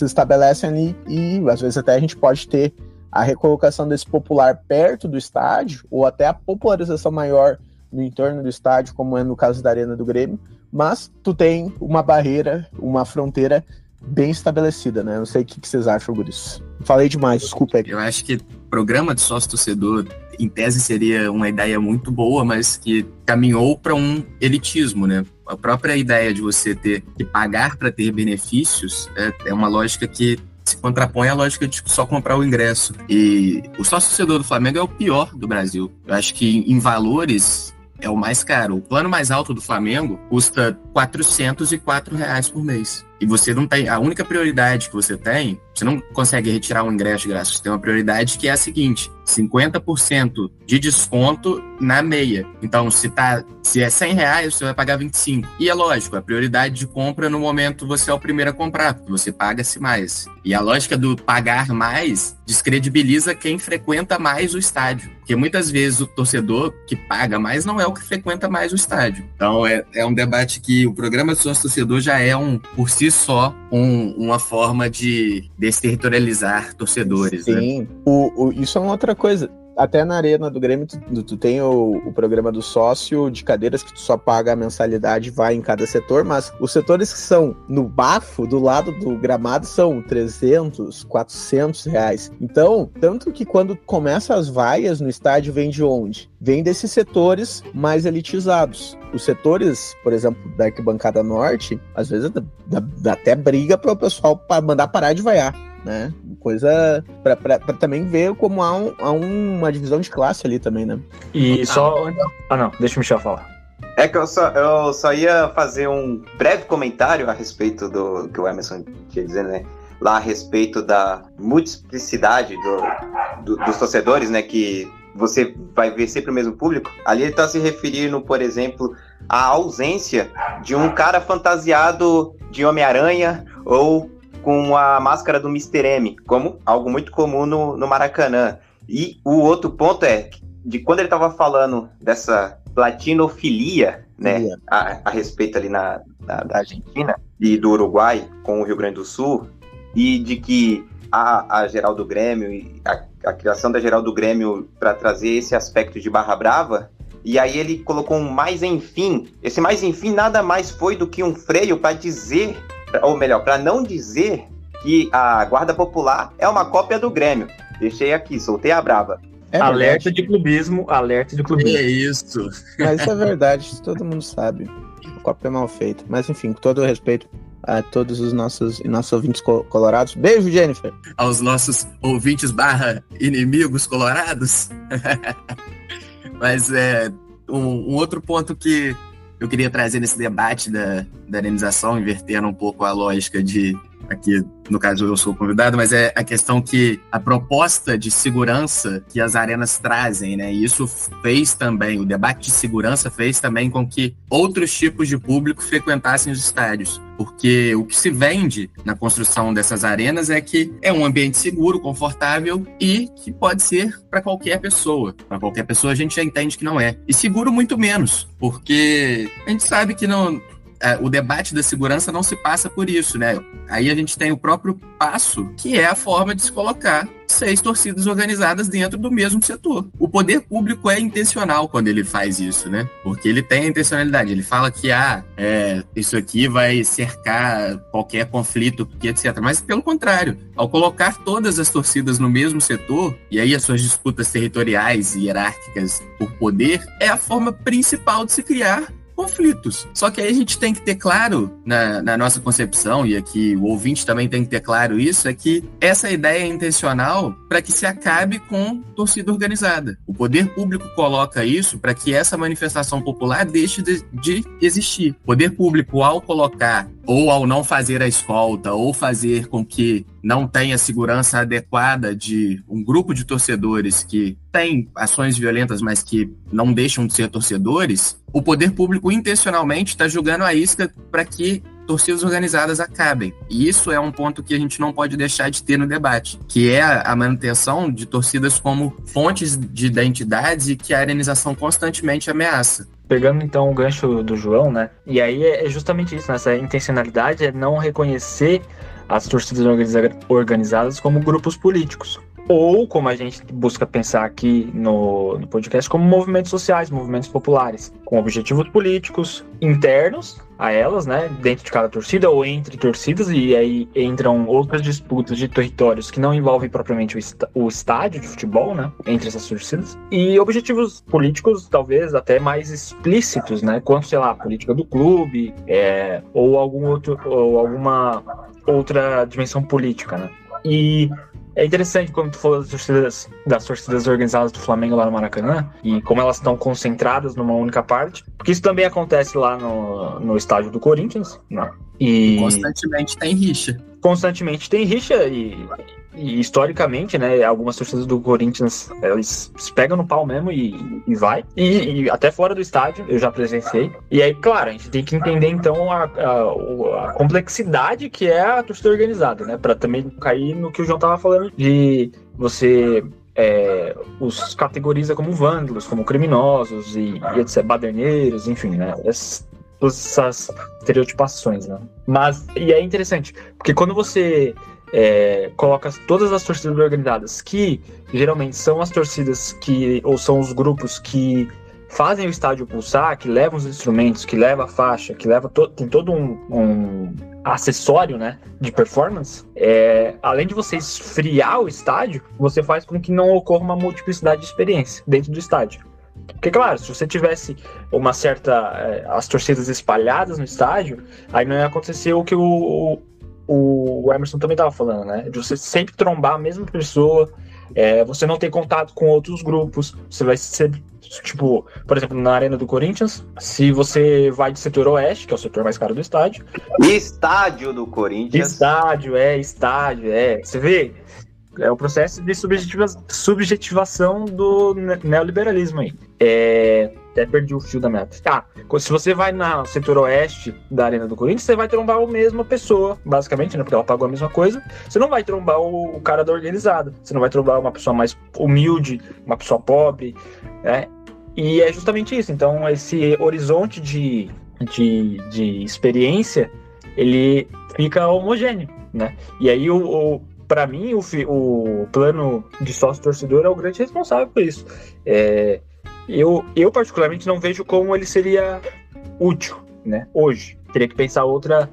estabelecem ali, e às vezes até a gente pode ter a recolocação desse popular perto do estádio, ou até a popularização maior no entorno do estádio, como é no caso da Arena do Grêmio, mas tu tem uma barreira, uma fronteira bem estabelecida, né? Não sei o que vocês acham, guris. Falei demais, desculpa aí. Eu acho que programa de sócio-torcedor, em tese, seria uma ideia muito boa, mas que caminhou para um elitismo, né? A própria ideia de você ter que pagar para ter benefícios é uma lógica que se contrapõe à lógica de só comprar o ingresso. E o sócio-torcedor do Flamengo é o pior do Brasil. Eu acho que em valores é o mais caro. O plano mais alto do Flamengo custa R$404 por mês. E você não tem... A única prioridade que você tem, você não consegue retirar um ingresso de graça. Você tem uma prioridade que é a seguinte: 50% de desconto na meia. Então, se é R$100, você vai pagar 25. E é lógico, a prioridade de compra no momento você é o primeiro a comprar, porque você paga-se mais. E a lógica do pagar mais descredibiliza quem frequenta mais o estádio. Porque muitas vezes o torcedor que paga mais não é o que frequenta mais o estádio. Então, é um debate que o programa de sócio-torcedor já é por si só uma forma de desterritorializar torcedores. Sim, né? Isso é uma outra coisa. Até na Arena do Grêmio, tu tem o programa do sócio de cadeiras que tu só paga a mensalidade, vai em cada setor, mas os setores que são no bafo, do lado do gramado, são R$300, R$400. Então, tanto que quando começa as vaias no estádio, vem de onde? Vem desses setores mais elitizados. Os setores, por exemplo, da arquibancada norte, às vezes dá até briga para o pessoal mandar parar de vaiar, né? Coisa pra também ver como há uma divisão de classe ali também, né? E só... Ah, não, deixa o Michel falar. É que eu só ia fazer um breve comentário a respeito do que o Emerson tinha dizendo, né? Lá a respeito da multiplicidade dos torcedores, né? Que você vai ver sempre o mesmo público. Ali ele está se referindo, por exemplo, à ausência de um cara fantasiado de Homem-Aranha ou com a máscara do Mr. M, como algo muito comum no Maracanã. E o outro ponto é de quando ele estava falando dessa latinofilia, né, a respeito ali da Argentina e do Uruguai com o Rio Grande do Sul, e de que a geral do Grêmio e a criação da geral do Grêmio para trazer esse aspecto de barra brava, e aí ele colocou um mais enfim. Esse mais enfim nada mais foi do que um freio para dizer, ou melhor, para não dizer que a Guarda Popular é uma cópia do Grêmio. Deixei aqui, soltei a brava. Alerta de clubismo. É isso. Mas isso é verdade, isso todo mundo sabe. O copo é mal feito. Mas enfim, com todo o respeito a todos os nossos ouvintes colorados. Beijo, Jennifer. Aos nossos ouvintes /inimigos colorados. Mas um outro ponto que eu queria trazer nesse debate da indenização, invertendo um pouco a lógica de... Aqui, no caso, eu sou o convidado, mas é a questão que a proposta de segurança que as arenas trazem, né? E isso fez também, o debate de segurança fez também com que outros tipos de público frequentassem os estádios. Porque o que se vende na construção dessas arenas é que é um ambiente seguro, confortável e que pode ser para qualquer pessoa. Para qualquer pessoa a gente já entende que não é. E seguro muito menos, porque a gente sabe que não... O debate da segurança não se passa por isso, né? Aí a gente tem o próprio passo, que é a forma de se colocar 6 torcidas organizadas dentro do mesmo setor. O poder público é intencional quando ele faz isso, né? Porque ele tem a intencionalidade. Ele fala que isso aqui vai cercar qualquer conflito, etc. Mas, pelo contrário, ao colocar todas as torcidas no mesmo setor, e aí as suas disputas territoriais e hierárquicas por poder, é a forma principal de se criar conflitos. Só que aí a gente tem que ter claro, na nossa concepção, e aqui o ouvinte também tem que ter claro isso, é que essa ideia é intencional para que se acabe com torcida organizada. O poder público coloca isso para que essa manifestação popular deixe de existir. O poder público, ao colocar, ou ao não fazer a escolta, ou fazer com que não tenha segurança adequada de um grupo de torcedores que tem ações violentas, mas que não deixam de ser torcedores, o poder público intencionalmente está jogando a isca para que torcidas organizadas acabem. E isso é um ponto que a gente não pode deixar de ter no debate, que é a manutenção de torcidas como fontes de identidades e que a arenização constantemente ameaça. Pegando então o gancho do João, né? E aí é justamente isso, né? Essa intencionalidade é não reconhecer as torcidas organizadas como grupos políticos. Ou, como a gente busca pensar aqui no podcast, como movimentos sociais, movimentos populares, com objetivos políticos internos a elas, né, dentro de cada torcida ou entre torcidas, e aí entram outras disputas de territórios que não envolvem propriamente o estádio de futebol, né, entre essas torcidas, e objetivos políticos talvez até mais explícitos, né, quanto, sei lá, a política do clube, ou alguma outra dimensão política, né. E é interessante quando tu falou das torcidas organizadas do Flamengo lá no Maracanã e como elas estão concentradas numa única parte, porque isso também acontece lá no estádio do Corinthians, né? E constantemente tem rixa. E historicamente, né, algumas torcidas do Corinthians, eles se pegam no pau mesmo e vai. E até fora do estádio, eu já presenciei. E aí, claro, a gente tem que entender, então, a complexidade que é a torcida organizada, né? Pra também cair no que o João tava falando, de você os categoriza como vândalos, como criminosos e etc, baderneiros, enfim, né? Essas estereotipações, né? E é interessante, porque quando você coloca todas as torcidas organizadas, que geralmente são as torcidas ou são os grupos que fazem o estádio pulsar, que levam os instrumentos, que levam a faixa, que tem todo um acessório, né, de performance, além de você esfriar o estádio, você faz com que não ocorra uma multiplicidade de experiência dentro do estádio. Porque, claro, se você tivesse as torcidas espalhadas no estádio, aí não ia acontecer o que o Emerson também estava falando, né? De você sempre trombar a mesma pessoa você não ter contato com outros grupos, você vai ser, tipo, por exemplo, na Arena do Corinthians, se você vai de setor oeste, que é o setor mais caro do estádio. Estádio do Corinthians. Estádio. Você vê? É o processo de subjetivação do neoliberalismo aí. Até perdi o fio da meta. Se você vai no setor oeste da Arena do Corinthians, você vai trombar a mesma pessoa, basicamente, né? Porque ela pagou a mesma coisa. Você não vai trombar o cara da organizada. Você não vai trombar uma pessoa mais humilde, uma pessoa pobre, né? E é justamente isso. Então, esse horizonte de experiência, ele fica homogêneo, né? E aí, para mim, o plano de sócio-torcedor é o grande responsável por isso. Eu particularmente não vejo como ele seria útil, né? Hoje. Teria que pensar outra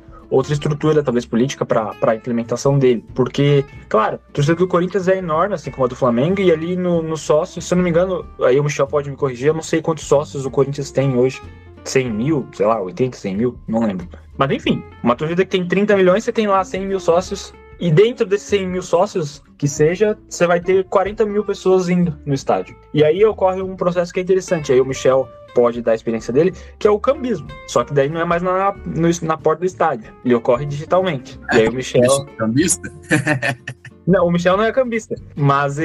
estrutura, talvez política, para a implementação dele. Porque, claro, a torcida do Corinthians é enorme, assim como a do Flamengo, e ali no sócio, se eu não me engano, aí o Michel pode me corrigir, eu não sei quantos sócios o Corinthians tem hoje. 100 mil, sei lá, 80, 100 mil, não lembro. Mas enfim, uma torcida que tem 30 milhões, você tem lá 100 mil sócios. E dentro desses 100 mil sócios, que seja, você vai ter 40 mil pessoas indo no estádio. E aí ocorre um processo que é interessante. Aí o Michel pode dar a experiência dele, que é o cambismo. Só que daí não é mais na porta do estádio. Ele ocorre digitalmente. E aí o Michel... Cambista? Não, o Michel não é cambista. Mas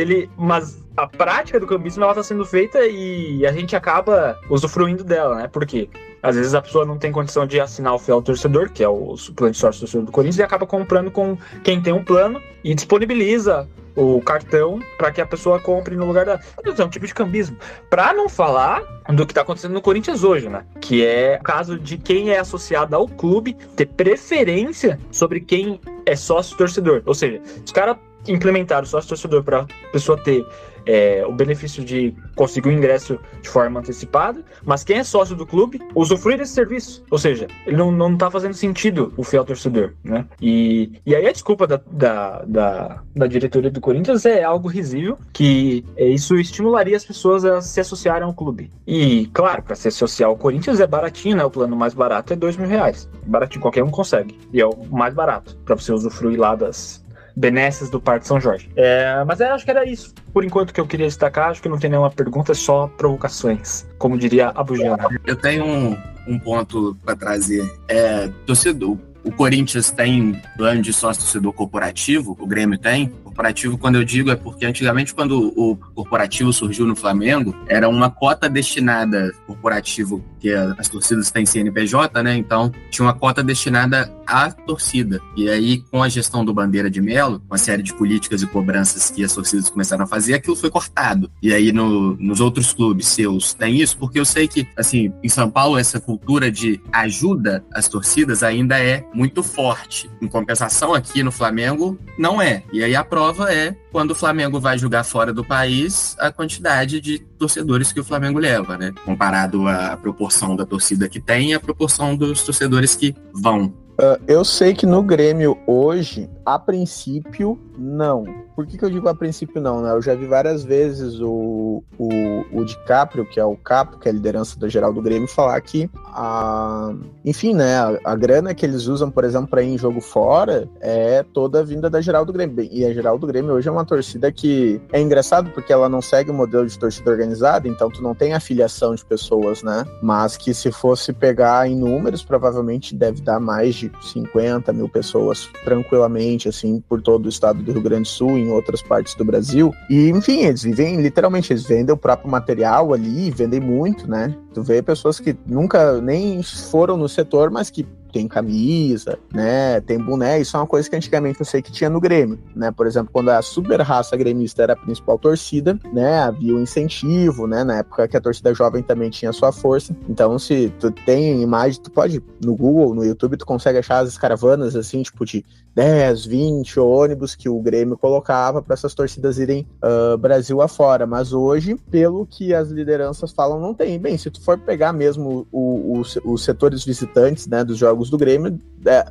a prática do cambismo, ela tá sendo feita e a gente acaba usufruindo dela, né? Por quê? Às vezes a pessoa não tem condição de assinar o fiel torcedor, que é o plano de sócio torcedor do Corinthians, e acaba comprando com quem tem um plano e disponibiliza o cartão para que a pessoa compre no lugar da... É um tipo de cambismo. Para não falar do que está acontecendo no Corinthians hoje, né? Que é o caso de quem é associado ao clube ter preferência sobre quem é sócio torcedor. Ou seja, os caras implementaram o sócio torcedor para a pessoa ter o benefício de conseguir o ingresso de forma antecipada, mas quem é sócio do clube usufrui desse serviço. Ou seja, ele não tá fazendo sentido o fiel torcedor, né? E aí a desculpa da diretoria do Corinthians é algo risível, que isso estimularia as pessoas a se associarem ao clube. E, claro, para se associar ao Corinthians é baratinho, né? O plano mais barato é R$2.000. Baratinho, qualquer um consegue. E é o mais barato, para você usufruir lá das benesses do Parque São Jorge. Mas eu acho que era isso, por enquanto, que eu queria destacar. Acho que não tem nenhuma pergunta, só provocações, como diria a Bugiana. Eu tenho um ponto para trazer. Torcedor, o Corinthians tem plano de sócio-torcedor corporativo, o Grêmio tem. Corporativo, quando eu digo, é porque antigamente, quando o corporativo surgiu no Flamengo, era uma cota destinada, corporativo, que as torcidas têm CNPJ, né? Então, tinha uma cota destinada à torcida. E aí, com a gestão do Bandeira de Melo, uma série de políticas e cobranças que as torcidas começaram a fazer, aquilo foi cortado. E aí, nos outros clubes seus, tem isso? Porque eu sei que, assim, em São Paulo, essa cultura de ajuda às torcidas ainda é muito forte. Em compensação, aqui no Flamengo, não é. E aí, a prova é, quando o Flamengo vai jogar fora do país, a quantidade de torcedores que o Flamengo leva, né? Comparado à proporção da torcida que tem e a proporção dos torcedores que vão. Eu sei que no Grêmio hoje, a princípio, não. Por que eu digo a princípio não, né? Eu já vi várias vezes o DiCaprio, que é o capo, que é a liderança da geral do Grêmio, falar que enfim, né, a grana que eles usam, por exemplo, para ir em jogo fora é toda vinda da geral do Grêmio. E a geral do Grêmio hoje é uma torcida que é engraçado porque ela não segue o modelo de torcida organizada, então tu não tem afiliação de pessoas, né? Mas que se fosse pegar em números, provavelmente deve dar mais de 50 mil pessoas tranquilamente, assim, por todo o estado do Rio Grande do Sul, em outras partes do Brasil. E, enfim, eles vivem, literalmente, eles vendem o próprio material ali, vendem muito, né? Tu vê pessoas que nunca nem foram no setor, mas que tem camisa, né, tem boné, isso é uma coisa que antigamente eu sei que tinha no Grêmio, né, por exemplo, quando a super raça gremista era a principal torcida, né, havia um incentivo, né, na época que a torcida jovem também tinha sua força, então se tu tem imagem, tu pode, no Google, no YouTube, tu consegue achar as caravanas, assim, tipo de 10, 20 ônibus que o Grêmio colocava para essas torcidas irem Brasil afora, mas hoje, pelo que as lideranças falam, não tem. Bem, se tu for pegar mesmo os setores visitantes, né, dos jogos do Grêmio,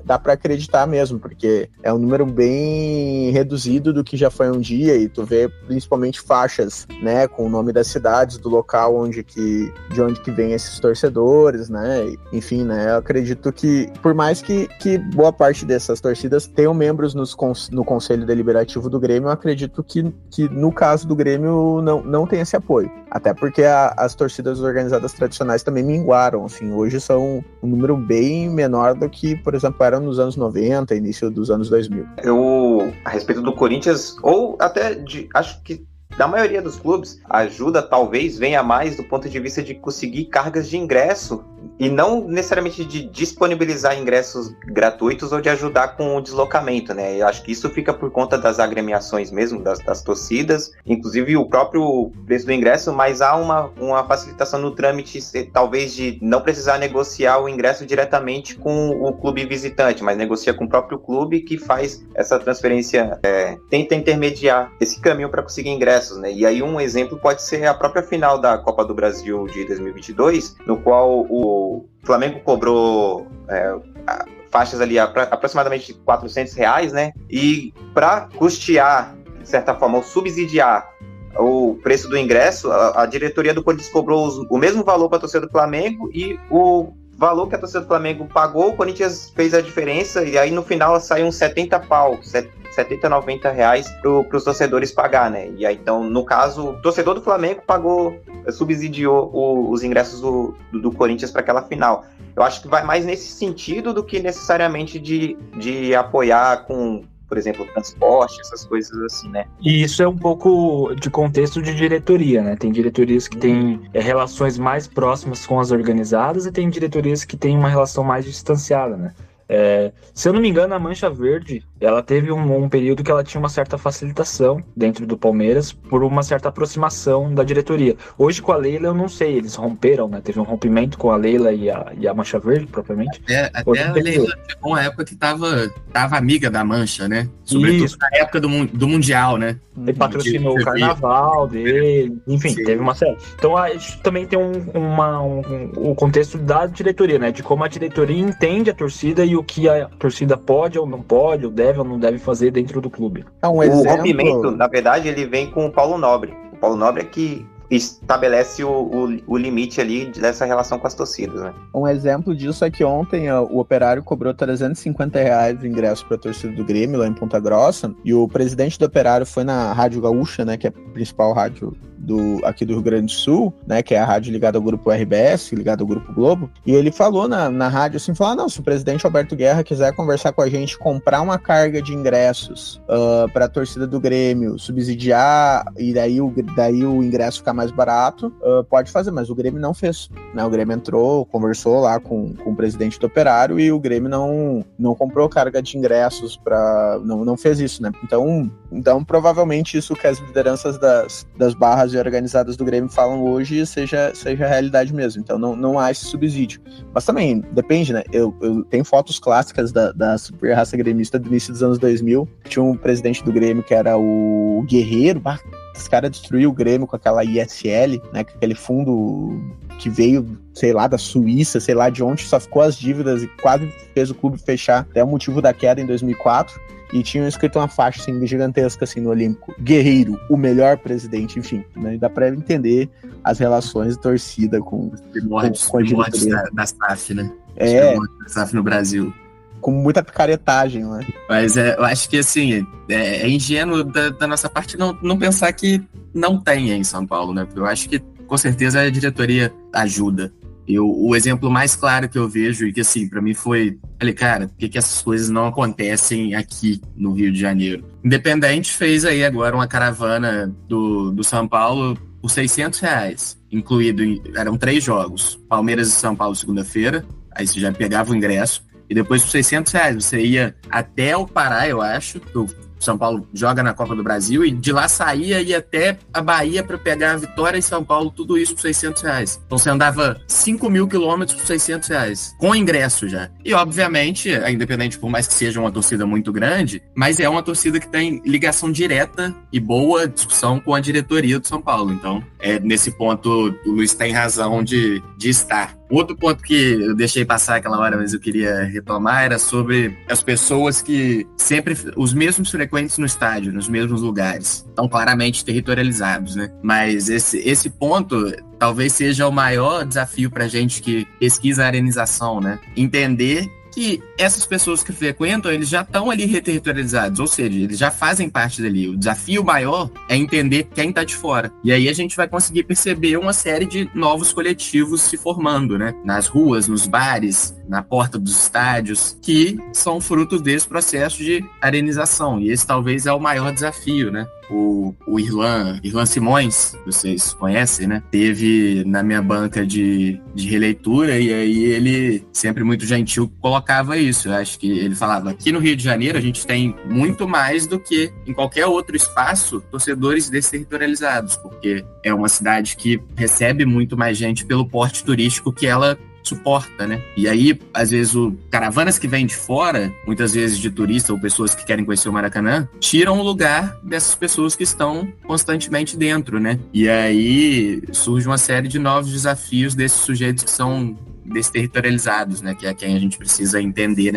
dá para acreditar mesmo, porque é um número bem reduzido do que já foi um dia, e tu vê principalmente faixas, né, com o nome das cidades, do local de onde que vem esses torcedores, né, enfim, né, eu acredito que, por mais que boa parte dessas torcidas tenham membros no Conselho Deliberativo do Grêmio, eu acredito que no caso do Grêmio não tem esse apoio, até porque as torcidas organizadas tradicionais também minguaram, assim, hoje são um número bem menor do que, por exemplo, eram nos anos 90, início dos anos 2000. A respeito do Corinthians, ou até acho que da maioria dos clubes, a ajuda talvez venha mais do ponto de vista de conseguir cargas de ingresso e não necessariamente de disponibilizar ingressos gratuitos ou de ajudar com o deslocamento, né? Eu acho que isso fica por conta das agremiações mesmo, das torcidas, inclusive o próprio preço do ingresso, mas há uma facilitação no trâmite, talvez de não precisar negociar o ingresso diretamente com o clube visitante, mas negocia com o próprio clube que faz essa transferência, tenta intermediar esse caminho para conseguir ingressos, né? E aí um exemplo pode ser a própria final da Copa do Brasil de 2022, no qual o Flamengo cobrou faixas ali aproximadamente R$400, né? E para custear, de certa forma, ou subsidiar o preço do ingresso, a diretoria do Corinthians cobrou o mesmo valor para a torcida do Flamengo, e o valor que a torcida do Flamengo pagou, o Corinthians fez a diferença, e aí no final saiu uns 70 pau, 70, 90 reais para os torcedores pagar, né? E aí, então, no caso, o torcedor do Flamengo subsidiou os ingressos do Corinthians para aquela final. Eu acho que vai mais nesse sentido do que necessariamente de apoiar com, por exemplo, transporte, essas coisas assim, né? E isso é um pouco de contexto de diretoria, né? Tem diretorias que têm relações mais próximas com as organizadas e tem diretorias que têm uma relação mais distanciada, né? Se eu não me engano, a Mancha Verde, ela teve um período que ela tinha uma certa facilitação dentro do Palmeiras por uma certa aproximação da diretoria. Hoje com a Leila eu não sei, eles romperam, né? Teve um rompimento com a Leila e a Mancha Verde, propriamente. Até a Leila chegou uma época que tava amiga da Mancha, né? Sobretudo Isso. na época do Mundial, né? Ele patrocinou o carnaval dele, enfim, Sim. teve uma série. Então a gente também tem o contexto da diretoria, né? De como a diretoria entende a torcida e o que a torcida pode ou não pode, ou deve ou não deve fazer dentro do clube. O rompimento, na verdade, ele vem com o Paulo Nobre. O Paulo Nobre é que estabelece o limite ali dessa relação com as torcidas, né? Um exemplo disso é que ontem o Operário cobrou R$350 de ingresso para a torcida do Grêmio lá em Ponta Grossa, e o presidente do Operário foi na Rádio Gaúcha, né, que é a principal rádio aqui do Rio Grande do Sul, né, que é a rádio ligada ao grupo RBS, ligada ao grupo Globo, e ele falou na rádio assim, não, se o presidente Alberto Guerra quiser conversar com a gente, comprar uma carga de ingressos para a torcida do Grêmio, subsidiar, e daí o ingresso ficar mais barato, pode fazer, mas o Grêmio não fez, né? O Grêmio entrou, conversou lá com o presidente do Operário, e o Grêmio não comprou carga de ingressos não fez isso, né? Então provavelmente isso que as lideranças das barras e organizadas do Grêmio falam hoje seja realidade mesmo, então não há esse subsídio. Mas também, depende, né? Eu tenho fotos clássicas da super raça gremista do início dos anos 2000, tinha um presidente do Grêmio que era o Guerreiro, esse cara destruiu o Grêmio com aquela ISL, né, com aquele fundo que veio, sei lá, da Suíça, sei lá de onde, só ficou as dívidas e quase fez o clube fechar, até o motivo da queda em 2004, e tinham escrito uma faixa assim, gigantesca assim, no Olímpico: Guerreiro, o melhor presidente, enfim, né, dá pra entender as relações de torcida com a diretoria da SAF, né? Da SAF no Brasil. Com muita picaretagem, né? Mas eu acho que, assim, é ingênuo da nossa parte não pensar que não tem em São Paulo, né? Eu acho que, com certeza, a diretoria ajuda. O exemplo mais claro que eu vejo, e que, assim, pra mim falei, cara, por que essas coisas não acontecem aqui no Rio de Janeiro? Independente fez aí agora uma caravana do São Paulo por R$600, eram 3 jogos. Palmeiras e São Paulo segunda-feira, aí você já pegava o ingresso. E depois, por R$600, você ia até o Pará, eu acho. O São Paulo joga na Copa do Brasil. E de lá ia até a Bahia para pegar a Vitória e São Paulo. Tudo isso por R$600. Então você andava 5.000 quilômetros por R$600. Com ingresso já. E, obviamente, a Independente, por mais que seja uma torcida muito grande, mas é uma torcida que tem ligação direta e boa discussão com a diretoria do São Paulo. Então, nesse ponto, o Luiz tem razão de estar. Outro ponto que eu deixei passar aquela hora, mas eu queria retomar, era sobre as pessoas que sempre, os mesmos frequentes no estádio, nos mesmos lugares, estão claramente territorializados, né? Mas esse ponto talvez seja o maior desafio para a gente que pesquisa a arenização, né? Entender que essas pessoas que frequentam, eles já estão ali reterritorializados, ou seja, eles já fazem parte dali. O desafio maior é entender quem está de fora. E aí a gente vai conseguir perceber uma série de novos coletivos se formando, né? Nas ruas, nos bares, na porta dos estádios, que são frutos desse processo de arenização. E esse talvez é o maior desafio, né? O Irlan Simões, vocês conhecem, né? Teve na minha banca de releitura, e aí ele, sempre muito gentil, colocava isso. Eu acho que ele falava, aqui no Rio de Janeiro a gente tem muito mais do que em qualquer outro espaço torcedores desterritorializados, porque é uma cidade que recebe muito mais gente pelo porte turístico que ela suporta, né? E aí, às vezes, caravanas que vêm de fora, muitas vezes de turista ou pessoas que querem conhecer o Maracanã, tiram o lugar dessas pessoas que estão constantemente dentro, né? E aí surge uma série de novos desafios desses sujeitos que são desterritorializados, né? Que é quem a gente precisa entender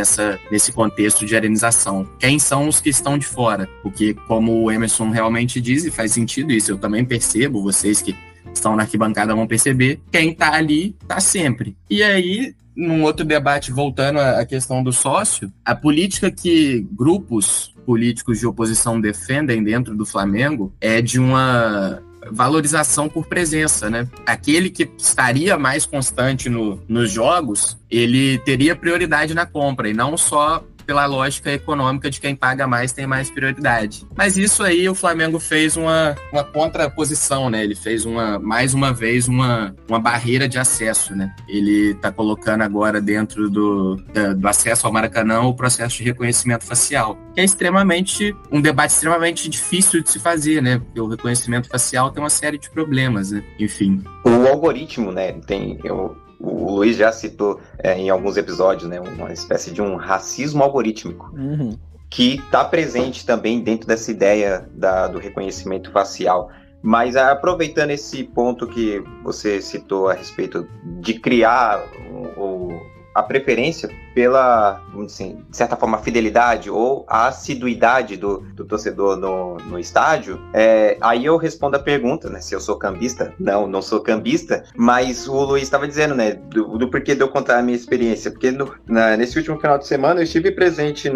nesse contexto de arenização. Quem são os que estão de fora? Porque, como o Emerson realmente diz, e faz sentido isso, eu também percebo, vocês que estão na arquibancada vão perceber, quem está ali está sempre. E aí, num outro debate, voltando à questão do sócio, a política que grupos políticos de oposição defendem dentro do Flamengo é de uma valorização por presença, né? Aquele que estaria mais constante nos jogos, ele teria prioridade na compra, e não só pela lógica econômica de quem paga mais tem mais prioridade. Mas isso aí o Flamengo fez uma contraposição, né? Ele fez mais uma vez uma barreira de acesso, né? Ele está colocando agora dentro do acesso ao Maracanã o processo de reconhecimento facial, que é um debate extremamente difícil de se fazer, né? Porque o reconhecimento facial tem uma série de problemas, né? Enfim. O algoritmo, né? O Luiz já citou em alguns episódios, né, uma espécie de um racismo algorítmico, que está presente também dentro dessa ideia do reconhecimento facial. Mas aproveitando esse ponto que você citou a respeito de criar a preferência pela, vamos dizer, de certa forma, a fidelidade ou a assiduidade do torcedor no estádio, aí eu respondo a pergunta, né, se eu sou cambista. Não sou cambista, mas o Luiz estava dizendo, né, do porquê de eu contar a minha experiência, porque nesse último final de semana eu estive presente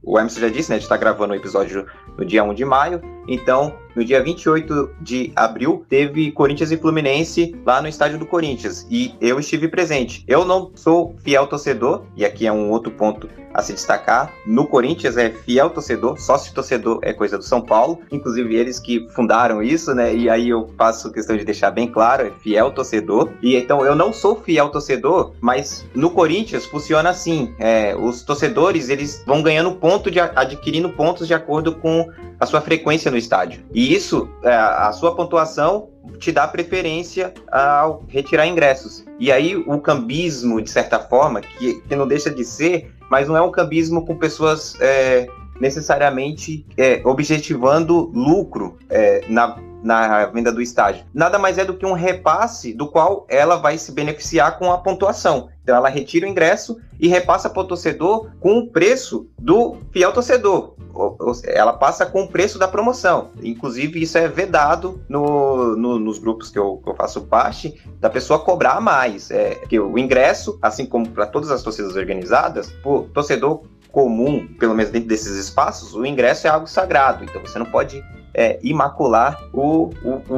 o Emerson já disse, né, a gente está gravando o episódio no dia 1 de maio, então no dia 28 de abril teve Corinthians e Fluminense lá no estádio do Corinthians, e eu estive presente. Eu não sou fiel torcedor, e aqui é um outro ponto a se destacar, no Corinthians é fiel torcedor, sócio torcedor é coisa do São Paulo, inclusive eles que fundaram isso, né, e aí eu faço questão de deixar bem claro, é fiel torcedor, e então eu não sou fiel torcedor, mas no Corinthians funciona assim, os torcedores, eles vão ganhando adquirindo pontos de acordo com a sua frequência no estádio, e isso, a sua pontuação te dá preferência ao retirar ingressos. E aí o cambismo, de certa forma, que não deixa de ser, mas não é um cambismo com pessoas necessariamente objetivando lucro na venda do estádio. Nada mais é do que um repasse do qual ela vai se beneficiar com a pontuação. Então ela retira o ingresso e repassa para o torcedor com o preço do fiel torcedor. Ela passa com o preço da promoção. Inclusive, isso é vedado nos grupos que eu faço parte, da pessoa cobrar mais. Que o ingresso, assim como para todas as torcidas organizadas, o torcedor comum, pelo menos dentro desses espaços, o ingresso é algo sagrado. Então você não pode imacular o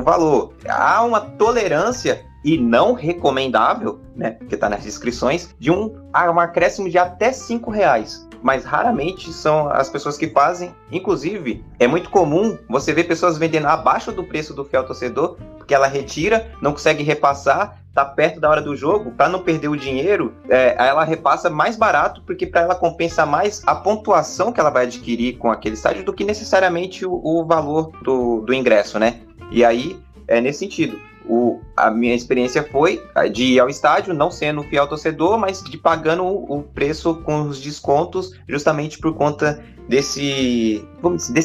valor. Há uma tolerância e não recomendável, né, porque está nas descrições, de um acréscimo de até R$5. Mas raramente são as pessoas que fazem. Inclusive, é muito comum você ver pessoas vendendo abaixo do preço do fiel torcedor, porque ela retira, não consegue repassar, tá perto da hora do jogo, para não perder o dinheiro, ela repassa mais barato, porque para ela compensa mais a pontuação que ela vai adquirir com aquele estádio do que necessariamente o valor do ingresso, né? E aí, nesse sentido. A minha experiência foi de ir ao estádio, não sendo fiel torcedor, mas de pagando o preço com os descontos, justamente por conta desse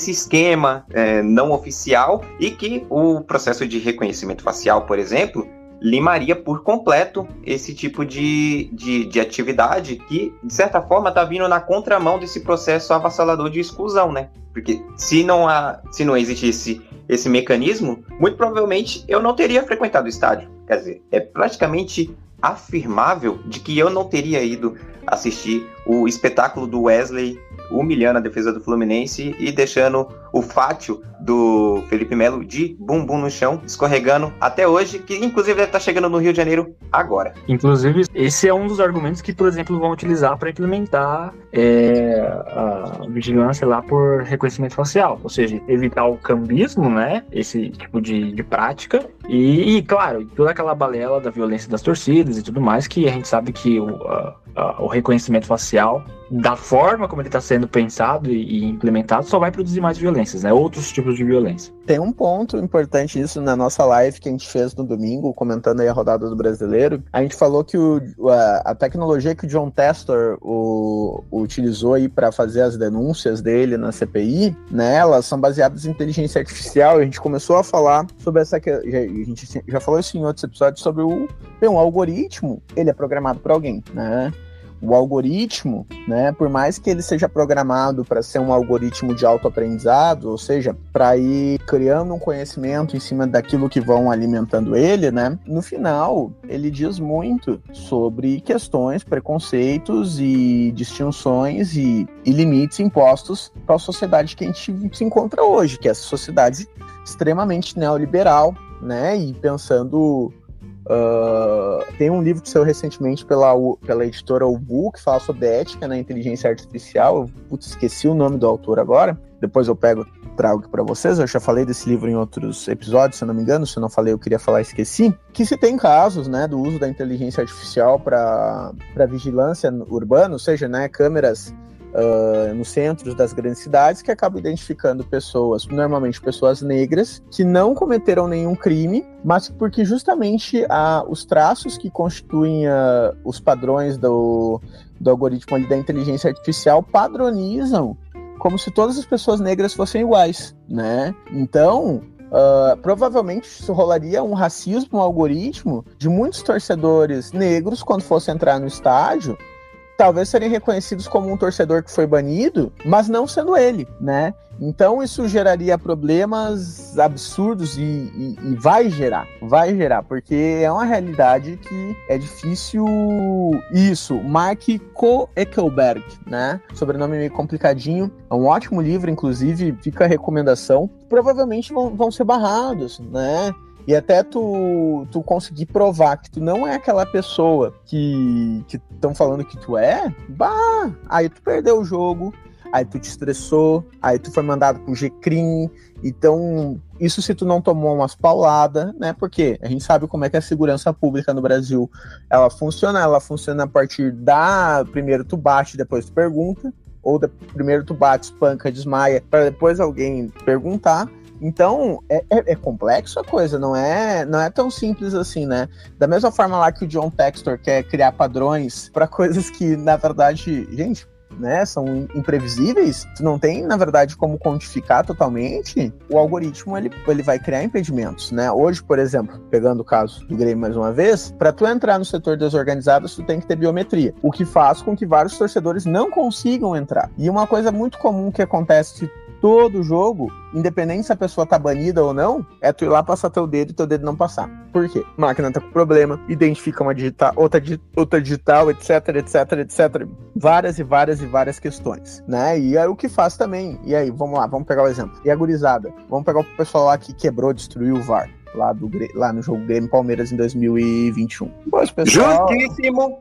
esquema não oficial, e que o processo de reconhecimento facial, por exemplo, limaria por completo esse tipo de atividade que, de certa forma, está vindo na contramão desse processo avassalador de exclusão, né? Porque se não existisse esse mecanismo, muito provavelmente eu não teria frequentado o estádio. Quer dizer, é praticamente afirmável de que eu não teria ido assistir o espetáculo do Wesley humilhando a defesa do Fluminense e deixando o Fátio do Felipe Melo de bumbum no chão, escorregando até hoje, que inclusive deve estar chegando no Rio de Janeiro agora. Inclusive, esse é um dos argumentos que, por exemplo, vão utilizar para implementar a vigilância lá por reconhecimento facial, ou seja, evitar o cambismo, né, esse tipo de prática, e claro, toda aquela balela da violência das torcidas e tudo mais, que a gente sabe que o reconhecimento facial, da forma como ele está sendo pensado e implementado, só vai produzir mais violências, né? Outros tipos de violência. Tem um ponto importante isso na nossa live que a gente fez no domingo, comentando aí a rodada do Brasileiro. A gente falou que a tecnologia que o John Testor utilizou aí para fazer as denúncias dele na CPI, né? Elas são baseadas em inteligência artificial. E a gente começou a falar sobre a gente já falou isso em outros episódios sobre um algoritmo. Ele é programado por alguém, né? O algoritmo, né, por mais que ele seja programado para ser um algoritmo de autoaprendizado, ou seja, para ir criando um conhecimento em cima daquilo que vão alimentando ele, né, no final, ele diz muito sobre questões, preconceitos e distinções e limites impostos para a sociedade que a gente se encontra hoje, que é essa sociedade extremamente neoliberal, né, e pensando... tem um livro que saiu recentemente pela editora Ubu, que fala sobre ética na inteligência artificial. Eu esqueci o nome do autor agora, depois eu trago para vocês. Eu já falei desse livro em outros episódios, se eu não me engano. Se eu não falei, eu queria falar e esqueci. Que se tem casos, né, do uso da inteligência artificial para vigilância urbana, ou seja, né, câmeras nos centros das grandes cidades, que acabam identificando pessoas, normalmente pessoas negras, que não cometeram nenhum crime, mas porque justamente os traços que constituem os padrões do algoritmo ali da inteligência artificial padronizam como se todas as pessoas negras fossem iguais, né? Então, provavelmente isso rolaria um racismo algoritmo de muitos torcedores negros quando fossem entrar no estádio, talvez serem reconhecidos como um torcedor que foi banido, mas não sendo ele, né? Então isso geraria problemas absurdos e vai gerar, porque é uma realidade que é difícil. Isso, Mark Koeckelberg, né? Sobrenome meio complicadinho, é um ótimo livro, inclusive, fica a recomendação. Provavelmente vão ser barrados, né? E até tu conseguir provar que tu não é aquela pessoa que estão falando que tu é, aí tu perdeu o jogo, aí tu te estressou, aí tu foi mandado pro G-Crim. Então, isso se tu não tomou umas pauladas, né? Porque a gente sabe como é que a segurança pública no Brasil, ela funciona a partir da primeiro tu bate, depois tu pergunta, ou primeiro tu bate, espanca, desmaia, para depois alguém perguntar. Então, é complexo a coisa, não é tão simples assim, né? Da mesma forma lá que o John Textor quer criar padrões para coisas que, na verdade, gente, né, são imprevisíveis, tu não tem, na verdade, como quantificar totalmente, o algoritmo, ele vai criar impedimentos, né? Hoje, por exemplo, pegando o caso do Grêmio mais uma vez, para tu entrar no setor das organizadas, tu tem que ter biometria, o que faz com que vários torcedores não consigam entrar. E uma coisa muito comum que acontece todo jogo, independente se a pessoa tá banida ou não, é tu ir lá passar teu dedo e teu dedo não passar. Por quê? A máquina tá com problema, identifica uma digital, outra digital, etc. Várias questões, né? E aí o que faz também, e aí, vamos lá, vamos pegar o exemplo. E a gurizada? Vamos pegar o pessoal lá que quebrou, destruiu o VAR. Lá no jogo Grêmio Palmeiras em 2021. Pois, pessoal...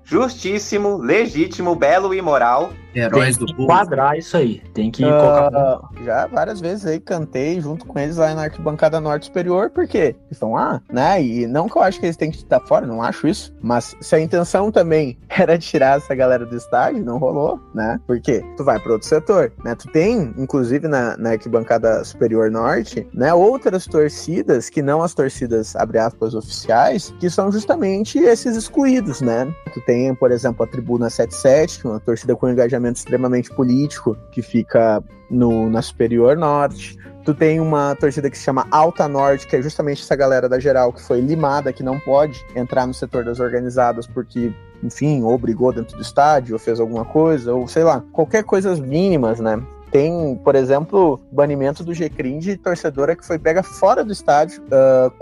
Justíssimo, legítimo, belo e moral. Heróis tem do que povo. Quadrar isso aí. Tem que colocar. Já várias vezes aí cantei junto com eles lá na arquibancada norte superior, porque eles estão lá, né? E não que eu acho que eles têm que estar fora, não acho isso. Mas se a intenção também era tirar essa galera do estádio, não rolou, né? Porque tu vai para outro setor, né? Tu tem, inclusive na arquibancada superior norte, né? Outras torcidas que não as torcidas, abre aspas, oficiais, que são justamente esses excluídos, né? Tu tem, por exemplo, a Tribuna 77, uma torcida com engajamento departamento extremamente político, que fica na Superior Norte. Tu tem uma torcida que se chama Alta Norte, que é justamente essa galera da geral que foi limada, que não pode entrar no setor das organizadas porque, enfim, ou brigou dentro do estádio, ou fez alguma coisa, ou sei lá, qualquer coisas mínimas, né? Tem, por exemplo, banimento do G-Crim de torcedora que foi pega fora do estádio,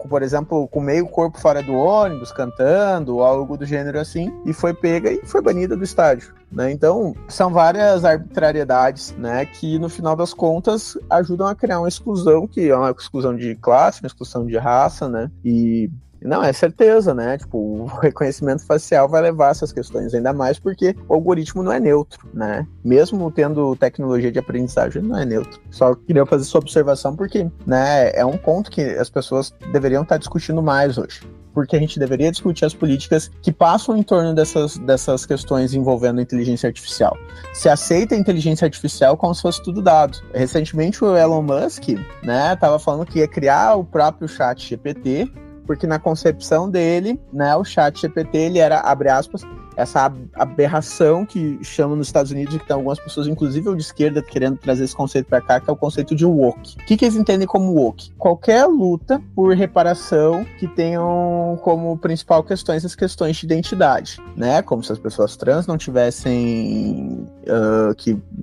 por exemplo, com meio corpo fora do ônibus, cantando, ou algo do gênero assim, e foi pega e foi banida do estádio, né? Então, são várias arbitrariedades, né, que no final das contas ajudam a criar uma exclusão, que é uma exclusão de classe, uma exclusão de raça, né, e não, é certeza, né? Tipo, o reconhecimento facial vai levar essas questões, ainda mais porque o algoritmo não é neutro, né? Mesmo tendo tecnologia de aprendizagem, não é neutro. Só queria fazer essa observação porque, né, é um ponto que as pessoas deveriam estar discutindo mais hoje. Porque a gente deveria discutir as políticas que passam em torno dessas questões envolvendo inteligência artificial. Se aceita a inteligência artificial como se fosse tudo dado. Recentemente o Elon Musk, né, estava falando que ia criar o próprio ChatGPT, porque na concepção dele, né, o ChatGPT, ele era, abre aspas, essa aberração que chamam nos Estados Unidos, e que tem algumas pessoas, inclusive de esquerda, querendo trazer esse conceito para cá, que é o conceito de woke. O que eles entendem como woke? Qualquer luta por reparação que tenham como principal questões as questões de identidade, né? Como se as pessoas trans não tivessem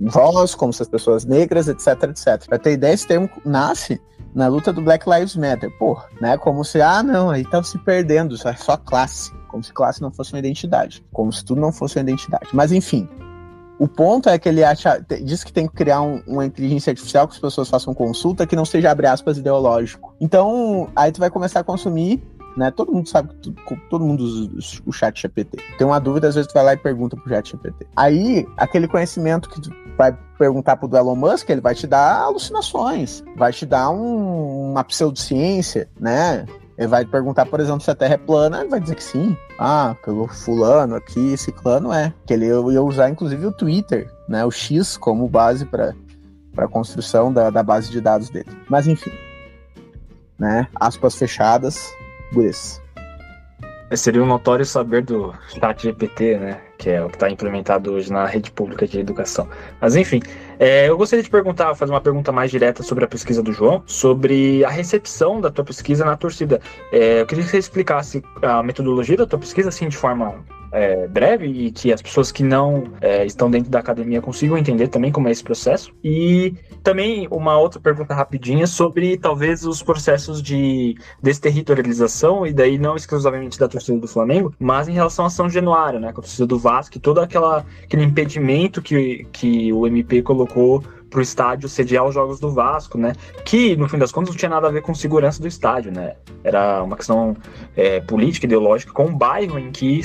voz, como se as pessoas negras, etc, etc. Pra ter ideia, esse termo nasce na luta do Black Lives Matter, né? Como se, não, aí tá se perdendo, isso é só classe. Como se classe não fosse uma identidade. Como se tudo não fosse uma identidade. Mas, enfim, o ponto é que ele diz que tem que criar uma inteligência artificial que as pessoas façam consulta que não seja, abre aspas, ideológico. Então, aí tu vai começar a consumir, né? Todo mundo sabe que todo mundo usa o ChatGPT. Tem uma dúvida, às vezes tu vai lá e pergunta pro ChatGPT. Aí, aquele conhecimento que tu vai perguntar pro Elon Musk, ele vai te dar alucinações, vai te dar uma pseudociência, né? Ele vai perguntar, por exemplo, se a Terra é plana, ele vai dizer que sim. Pelo fulano aqui, ciclano é. Que ele ia usar, inclusive, o Twitter, né? O X como base para a construção da base de dados dele. Mas, enfim, né? Aspas fechadas, por isso. Seria um notório saber do ChatGPT, né? Que é o que está implementado hoje na rede pública de educação. Mas enfim, eu gostaria de fazer uma pergunta mais direta sobre a pesquisa do João, sobre a recepção da tua pesquisa na torcida. Eu queria que você explicasse a metodologia da tua pesquisa, assim, de forma breve, e que as pessoas que não estão dentro da academia consigam entender também como é esse processo. E também uma outra pergunta rapidinha sobre talvez os processos de desterritorialização, e daí não exclusivamente da torcida do Flamengo, mas em relação a São Januário, né, com a torcida do Vasco, e todo aquele impedimento que o MP colocou para o estádio sediar os jogos do Vasco, né? Que, no fim das contas, não tinha nada a ver com segurança do estádio, né? Era uma questão política, ideológica, com o bairro em que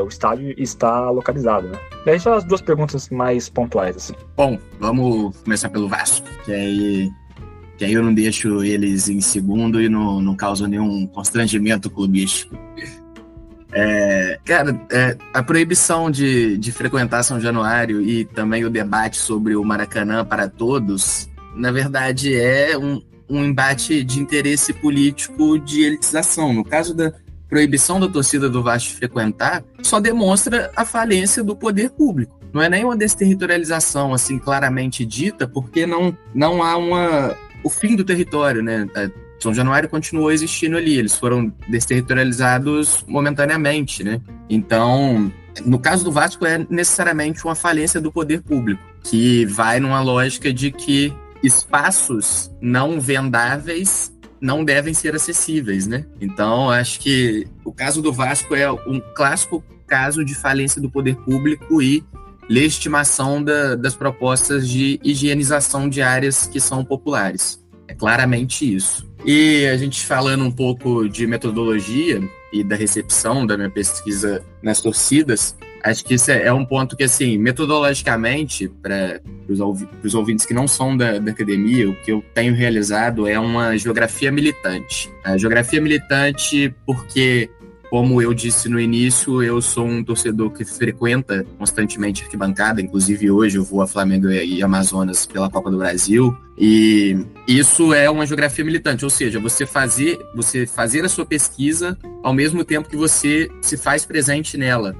o estádio está localizado, né? Daí só as duas perguntas mais pontuais, assim. Bom, vamos começar pelo Vasco, que aí eu não deixo eles em segundo e não causo nenhum constrangimento clubístico. A proibição de frequentar São Januário e também o debate sobre o Maracanã para todos, na verdade, é um embate de interesse político de elitização. No caso da proibição da torcida do Vasco de frequentar, só demonstra a falência do poder público. Não é nem uma desterritorialização assim claramente dita, porque não há o fim do território, né? São Januário continuou existindo ali, eles foram desterritorializados momentaneamente, né? Então, no caso do Vasco, é necessariamente uma falência do poder público, que vai numa lógica de que espaços não vendáveis não devem ser acessíveis, né? Então, acho que o caso do Vasco é um clássico caso de falência do poder público e legitimação das propostas de higienização de áreas que são populares. É claramente isso. E a gente falando um pouco de metodologia e da recepção da minha pesquisa nas torcidas, acho que isso é um ponto que, assim, metodologicamente, para os ouvintes que não são da academia, o que eu tenho realizado é uma geografia militante. A geografia militante porque, como eu disse no início, eu sou um torcedor que frequenta constantemente a arquibancada, inclusive hoje eu vou a Flamengo e Amazonas pela Copa do Brasil, e isso é uma geografia militante, ou seja, você fazer a sua pesquisa ao mesmo tempo que você se faz presente nela.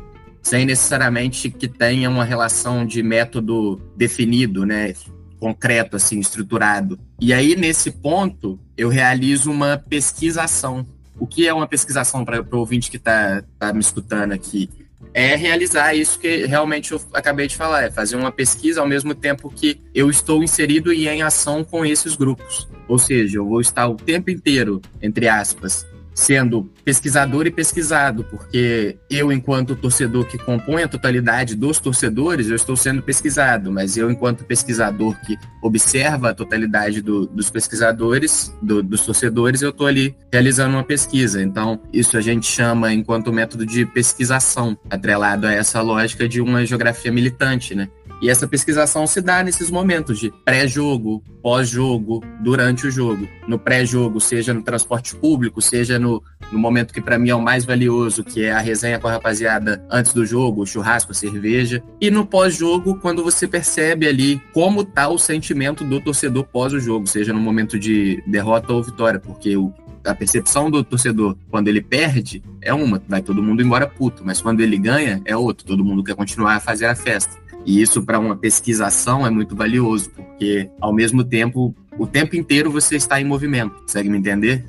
sem necessariamente que tenha uma relação de método definido, né, concreto, assim, estruturado. E aí, nesse ponto, eu realizo uma pesquisação. O que é uma pesquisação para o ouvinte que está me escutando aqui? É realizar isso que realmente eu acabei de falar, é fazer uma pesquisa ao mesmo tempo que eu estou inserido e em ação com esses grupos. Ou seja, eu vou estar o tempo inteiro, entre aspas, sendo pesquisador e pesquisado, porque eu, enquanto torcedor que compõe a totalidade dos torcedores, eu estou sendo pesquisado, mas eu, enquanto pesquisador que observa a totalidade dos pesquisadores, dos torcedores, eu estou ali realizando uma pesquisa. Então, isso a gente chama, enquanto método de pesquisação, atrelado a essa lógica de uma geografia militante, né? E essa pesquisação se dá nesses momentos de pré-jogo, pós-jogo, durante o jogo. No pré-jogo, seja no transporte público, seja no momento que para mim é o mais valioso, que é a resenha com a rapaziada antes do jogo, o churrasco, a cerveja. E no pós-jogo, quando você percebe ali como está o sentimento do torcedor pós o jogo, seja no momento de derrota ou vitória, porque a percepção do torcedor quando ele perde é uma, vai todo mundo embora puto, mas quando ele ganha é outra, todo mundo quer continuar a fazer a festa. E isso, para uma pesquisação, é muito valioso, porque, ao mesmo tempo, o tempo inteiro você está em movimento. Consegue me entender?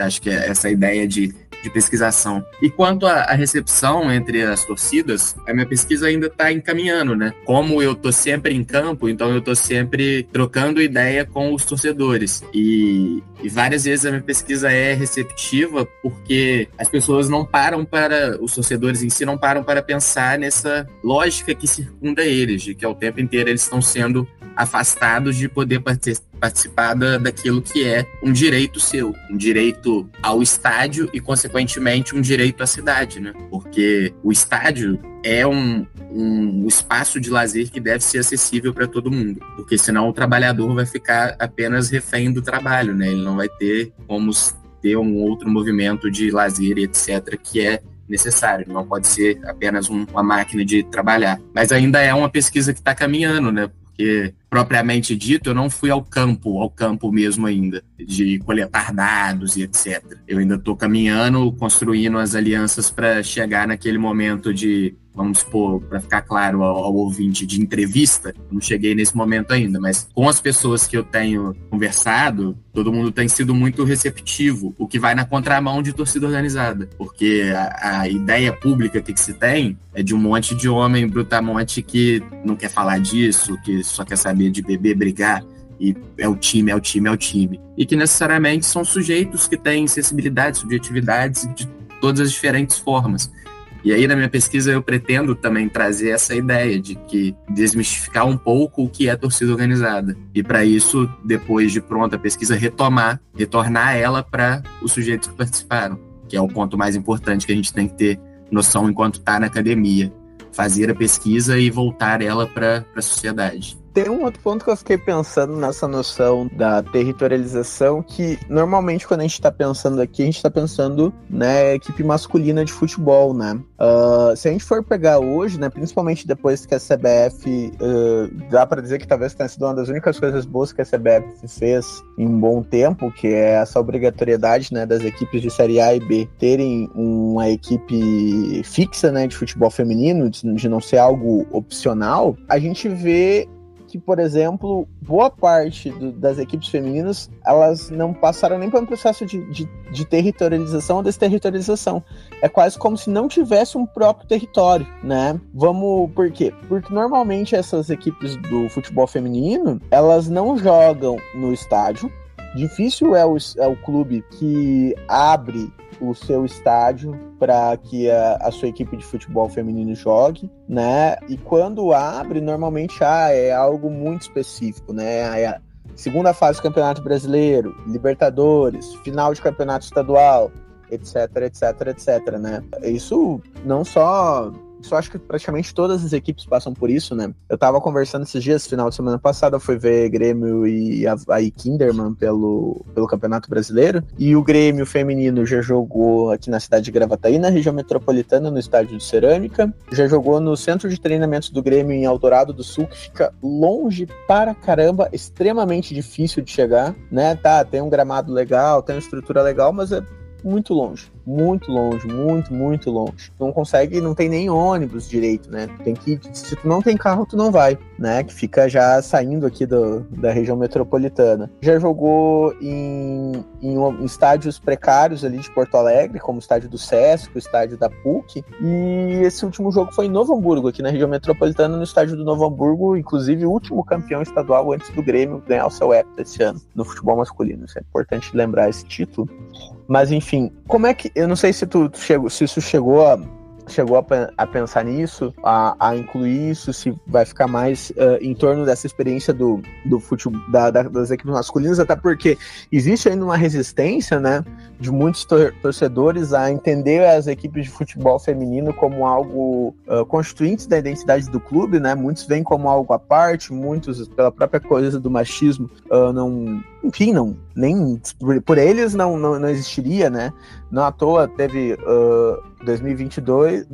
Acho que é essa ideia de pesquisação. E quanto à recepção entre as torcidas, a minha pesquisa ainda está encaminhando, né? Como eu estou sempre em campo, então eu estou sempre trocando ideia com os torcedores. E várias vezes a minha pesquisa é receptiva porque as pessoas não param os torcedores em si não param para pensar nessa lógica que circunda eles, de que ao tempo inteiro eles estão sendo afastados de poder participar daquilo que é um direito seu, um direito ao estádio e, consequentemente, um direito à cidade, né? Porque o estádio é um espaço de lazer que deve ser acessível para todo mundo, porque senão o trabalhador vai ficar apenas refém do trabalho, né? Ele não vai ter como ter um outro movimento de lazer e etc., que é necessário, não pode ser apenas uma máquina de trabalhar. Mas ainda é uma pesquisa que está caminhando, né? Porque, propriamente dito, eu não fui ao campo mesmo ainda, de coletar dados e etc. Eu ainda estou caminhando, construindo as alianças para chegar naquele momento de, vamos supor, para ficar claro ao ouvinte, de entrevista. Eu não cheguei nesse momento ainda, mas com as pessoas que eu tenho conversado, todo mundo tem sido muito receptivo, o que vai na contramão de torcida organizada, porque a ideia pública que se tem é de um monte de homem brutamonte que não quer falar disso, que só quer saber de beber, brigar, e é o time. E que necessariamente são sujeitos que têm sensibilidades, subjetividades de todas as diferentes formas. E aí, na minha pesquisa, eu pretendo também trazer essa ideia de que desmistificar um pouco o que é torcida organizada. E para isso, depois de pronta a pesquisa, retornar ela para os sujeitos que participaram, que é o ponto mais importante que a gente tem que ter noção enquanto está na academia. Fazer a pesquisa e voltar ela para a sociedade. Tem um outro ponto que eu fiquei pensando nessa noção da territorialização, que normalmente quando a gente está pensando aqui, a gente está pensando na equipe masculina de futebol, né? Se a gente for pegar hoje, né, principalmente depois que a CBF, dá para dizer que talvez tenha sido uma das únicas coisas boas que a CBF fez em um bom tempo, que é essa obrigatoriedade, né, das equipes de Série A e B terem uma equipe fixa, né, de futebol feminino, de não ser algo opcional, a gente vê que, por exemplo, boa parte das equipes femininas, elas não passaram nem por um processo de territorialização ou desterritorialização. É quase como se não tivesse um próprio território, né? Por quê? Porque normalmente essas equipes do futebol feminino, elas não jogam no estádio. Difícil é o clube que abre o seu estádio para que a sua equipe de futebol feminino jogue, né? E quando abre, normalmente é algo muito específico, né? É a segunda fase do Campeonato Brasileiro, Libertadores, final de campeonato estadual, etc, né? Isso não só... Isso acho que praticamente todas as equipes passam por isso, né? Eu tava conversando esses dias, final de semana passada, eu fui ver Grêmio e Avaí Kinderman pelo Campeonato Brasileiro, e o Grêmio feminino já jogou aqui na cidade de Gravataí, na região metropolitana, no estádio de Cerâmica, já jogou no centro de treinamentos do Grêmio em Eldorado do Sul, que fica longe para caramba, extremamente difícil de chegar, né? Tá, tem um gramado legal, tem uma estrutura legal, mas muito longe. Muito longe, muito longe. Não consegue, não tem nem ônibus direito, né? Tem que, se tu não tem carro, tu não vai, né? Que fica já saindo aqui da região metropolitana. Já jogou em estádios precários ali de Porto Alegre, como o estádio do Sesc, o estádio da PUC. E esse último jogo foi em Novo Hamburgo, aqui na região metropolitana, no estádio do Novo Hamburgo, inclusive o último campeão estadual antes do Grêmio ganhar o seu hepta esse ano no futebol masculino. Isso é importante lembrar esse título. Mas enfim, como é que... Eu não sei se isso chegou a pensar nisso, a incluir isso, se vai ficar mais em torno dessa experiência do futebol, das equipes masculinas, até porque existe ainda uma resistência, né, de muitos torcedores a entender as equipes de futebol feminino como algo constituinte da identidade do clube, né? Muitos veem como algo à parte, muitos, pela própria coisa do machismo, nem por eles não existiria, né? Não à toa teve 2023,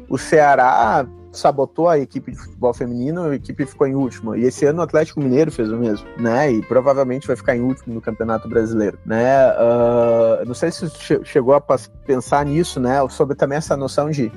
o Ceará sabotou a equipe de futebol feminino, a equipe ficou em último. E esse ano o Atlético Mineiro fez o mesmo, né? E provavelmente vai ficar em último no Campeonato Brasileiro, né? Não sei se chegou a pensar nisso, né? Sobre também essa noção de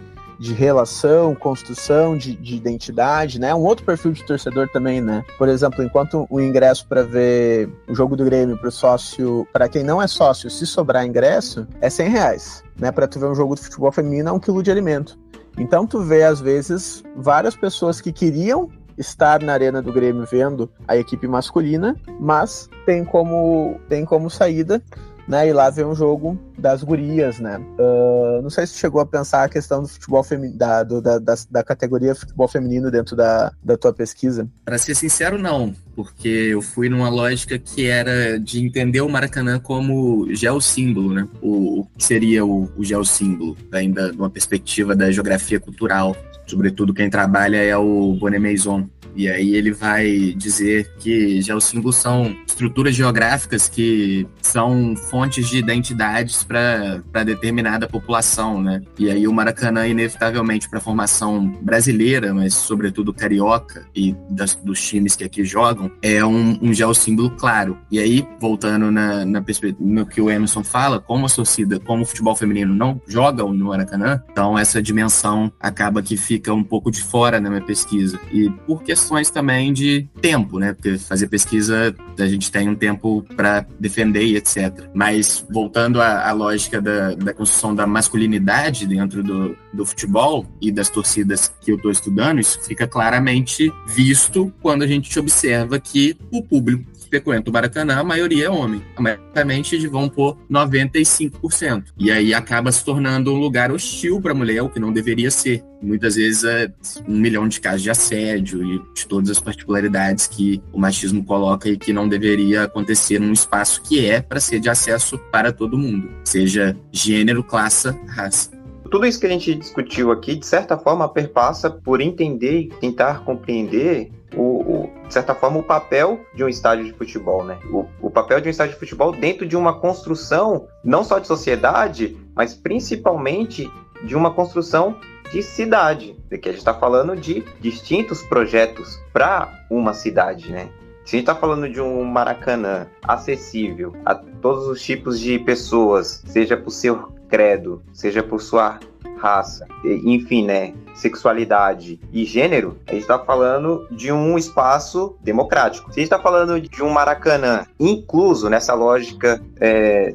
relação, construção de identidade, né? Um outro perfil de torcedor também, né? Por exemplo, enquanto o ingresso para ver o jogo do Grêmio pro sócio, para quem não é sócio, se sobrar ingresso, é R$100, né? Para tu ver um jogo de futebol feminino é 1 quilo de alimento. Então tu vê, às vezes, várias pessoas que queriam estar na arena do Grêmio vendo a equipe masculina, mas tem como saída, né, ir lá ver um jogo das gurias, né? Não sei se chegou a pensar a questão do futebol feminino, da categoria futebol feminino dentro da tua pesquisa. Para ser sincero, não, porque eu fui numa lógica que era de entender o Maracanã como geossímbolo, né? O que seria o geossímbolo, ainda numa perspectiva da geografia cultural. Sobretudo quem trabalha é o Bonnet Maison. E aí ele vai dizer que geossímbolos são estruturas geográficas que são fontes de identidades para determinada população, né? E aí o Maracanã, inevitavelmente, para a formação brasileira, mas sobretudo carioca e dos times que aqui jogam, é um geossímbolo claro. E aí, voltando no que o Emerson fala, como a torcida, como o futebol feminino não joga no Maracanã, então essa dimensão acaba que fica um pouco de fora na minha pesquisa. E por questões também de tempo, né? Porque fazer pesquisa, a gente tem um tempo para defender e etc. Mas voltando à lógica da construção da masculinidade dentro do futebol e das torcidas que eu estou estudando, isso fica claramente visto quando a gente observa que o público que frequenta o Maracanã, a maioria é homem. Maioritariamente vão por 95%. E aí acaba se tornando um lugar hostil para a mulher, o que não deveria ser. Muitas vezes é 1 milhão de casos de assédio e de todas as particularidades que o machismo coloca e que não deveria acontecer num espaço que é para ser de acesso para todo mundo, seja gênero, classe, raça. Tudo isso que a gente discutiu aqui, de certa forma, perpassa por entender e tentar compreender de certa forma, o papel de um estádio de futebol, né? O papel de um estádio de futebol dentro de uma construção, não só de sociedade, mas principalmente de uma construção de cidade, porque a gente está falando de distintos projetos para uma cidade, né? Se a gente está falando de um Maracanã acessível a todos os tipos de pessoas, seja por seu credo, seja por sua raça, enfim, né, sexualidade e gênero, a gente está falando de um espaço democrático. Se a gente está falando de um Maracanã incluso nessa lógica,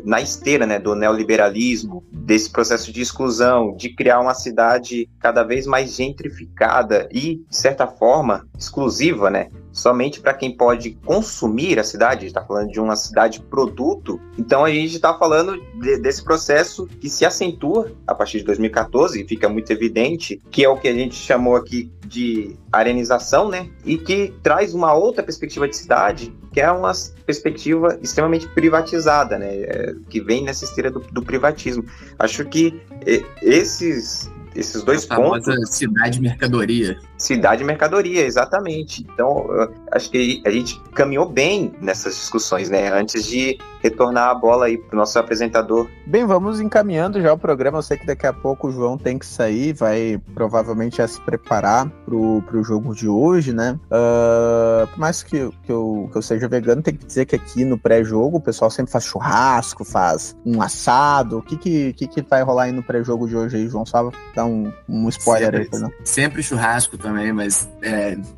na esteira, né, do neoliberalismo, desse processo de exclusão, de criar uma cidade cada vez mais gentrificada e, de certa forma, exclusiva, né, somente para quem pode consumir a cidade, a gente está falando de uma cidade produto, então a gente está falando desse processo que se acentua a partir de 2014, e fica muito evidente, que é o que a gente chamou aqui de arenização, né, e que traz uma outra perspectiva de cidade, que é uma perspectiva extremamente privatizada, né, que vem nessa esteira do privatismo. Acho que esses dois pontos... A famosa cidade-mercadoria. Cidade e mercadoria, exatamente. Então, eu acho que a gente caminhou bem nessas discussões, né? Antes de retornar a bola aí pro nosso apresentador. Bem, vamos encaminhando já o programa. Eu sei que daqui a pouco o João tem que sair, vai provavelmente já se preparar pro jogo de hoje, né? Por mais que eu seja vegano, tem que dizer que aqui no pré-jogo o pessoal sempre faz churrasco, faz um assado. O que vai rolar aí no pré-jogo de hoje aí, João? Só dá um spoiler aí, não? Sempre churrasco também, mas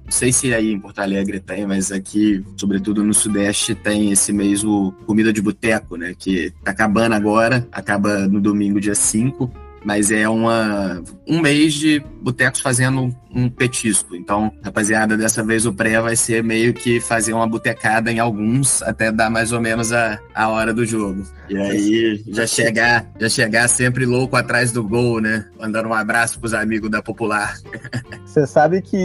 não sei se aí em Porto Alegre tem, mas aqui, sobretudo no Sudeste, tem esse mesmo comida de boteco, né? Que tá acabando agora, acaba no domingo, dia 5, mas é um mês de botecos fazendo um petisco. Então, rapaziada, dessa vez o pré vai ser meio que fazer uma botecada em alguns, até dar mais ou menos a hora do jogo. E aí, já chegar sempre louco atrás do gol, né? Mandando um abraço pros amigos da Popular. Você sabe que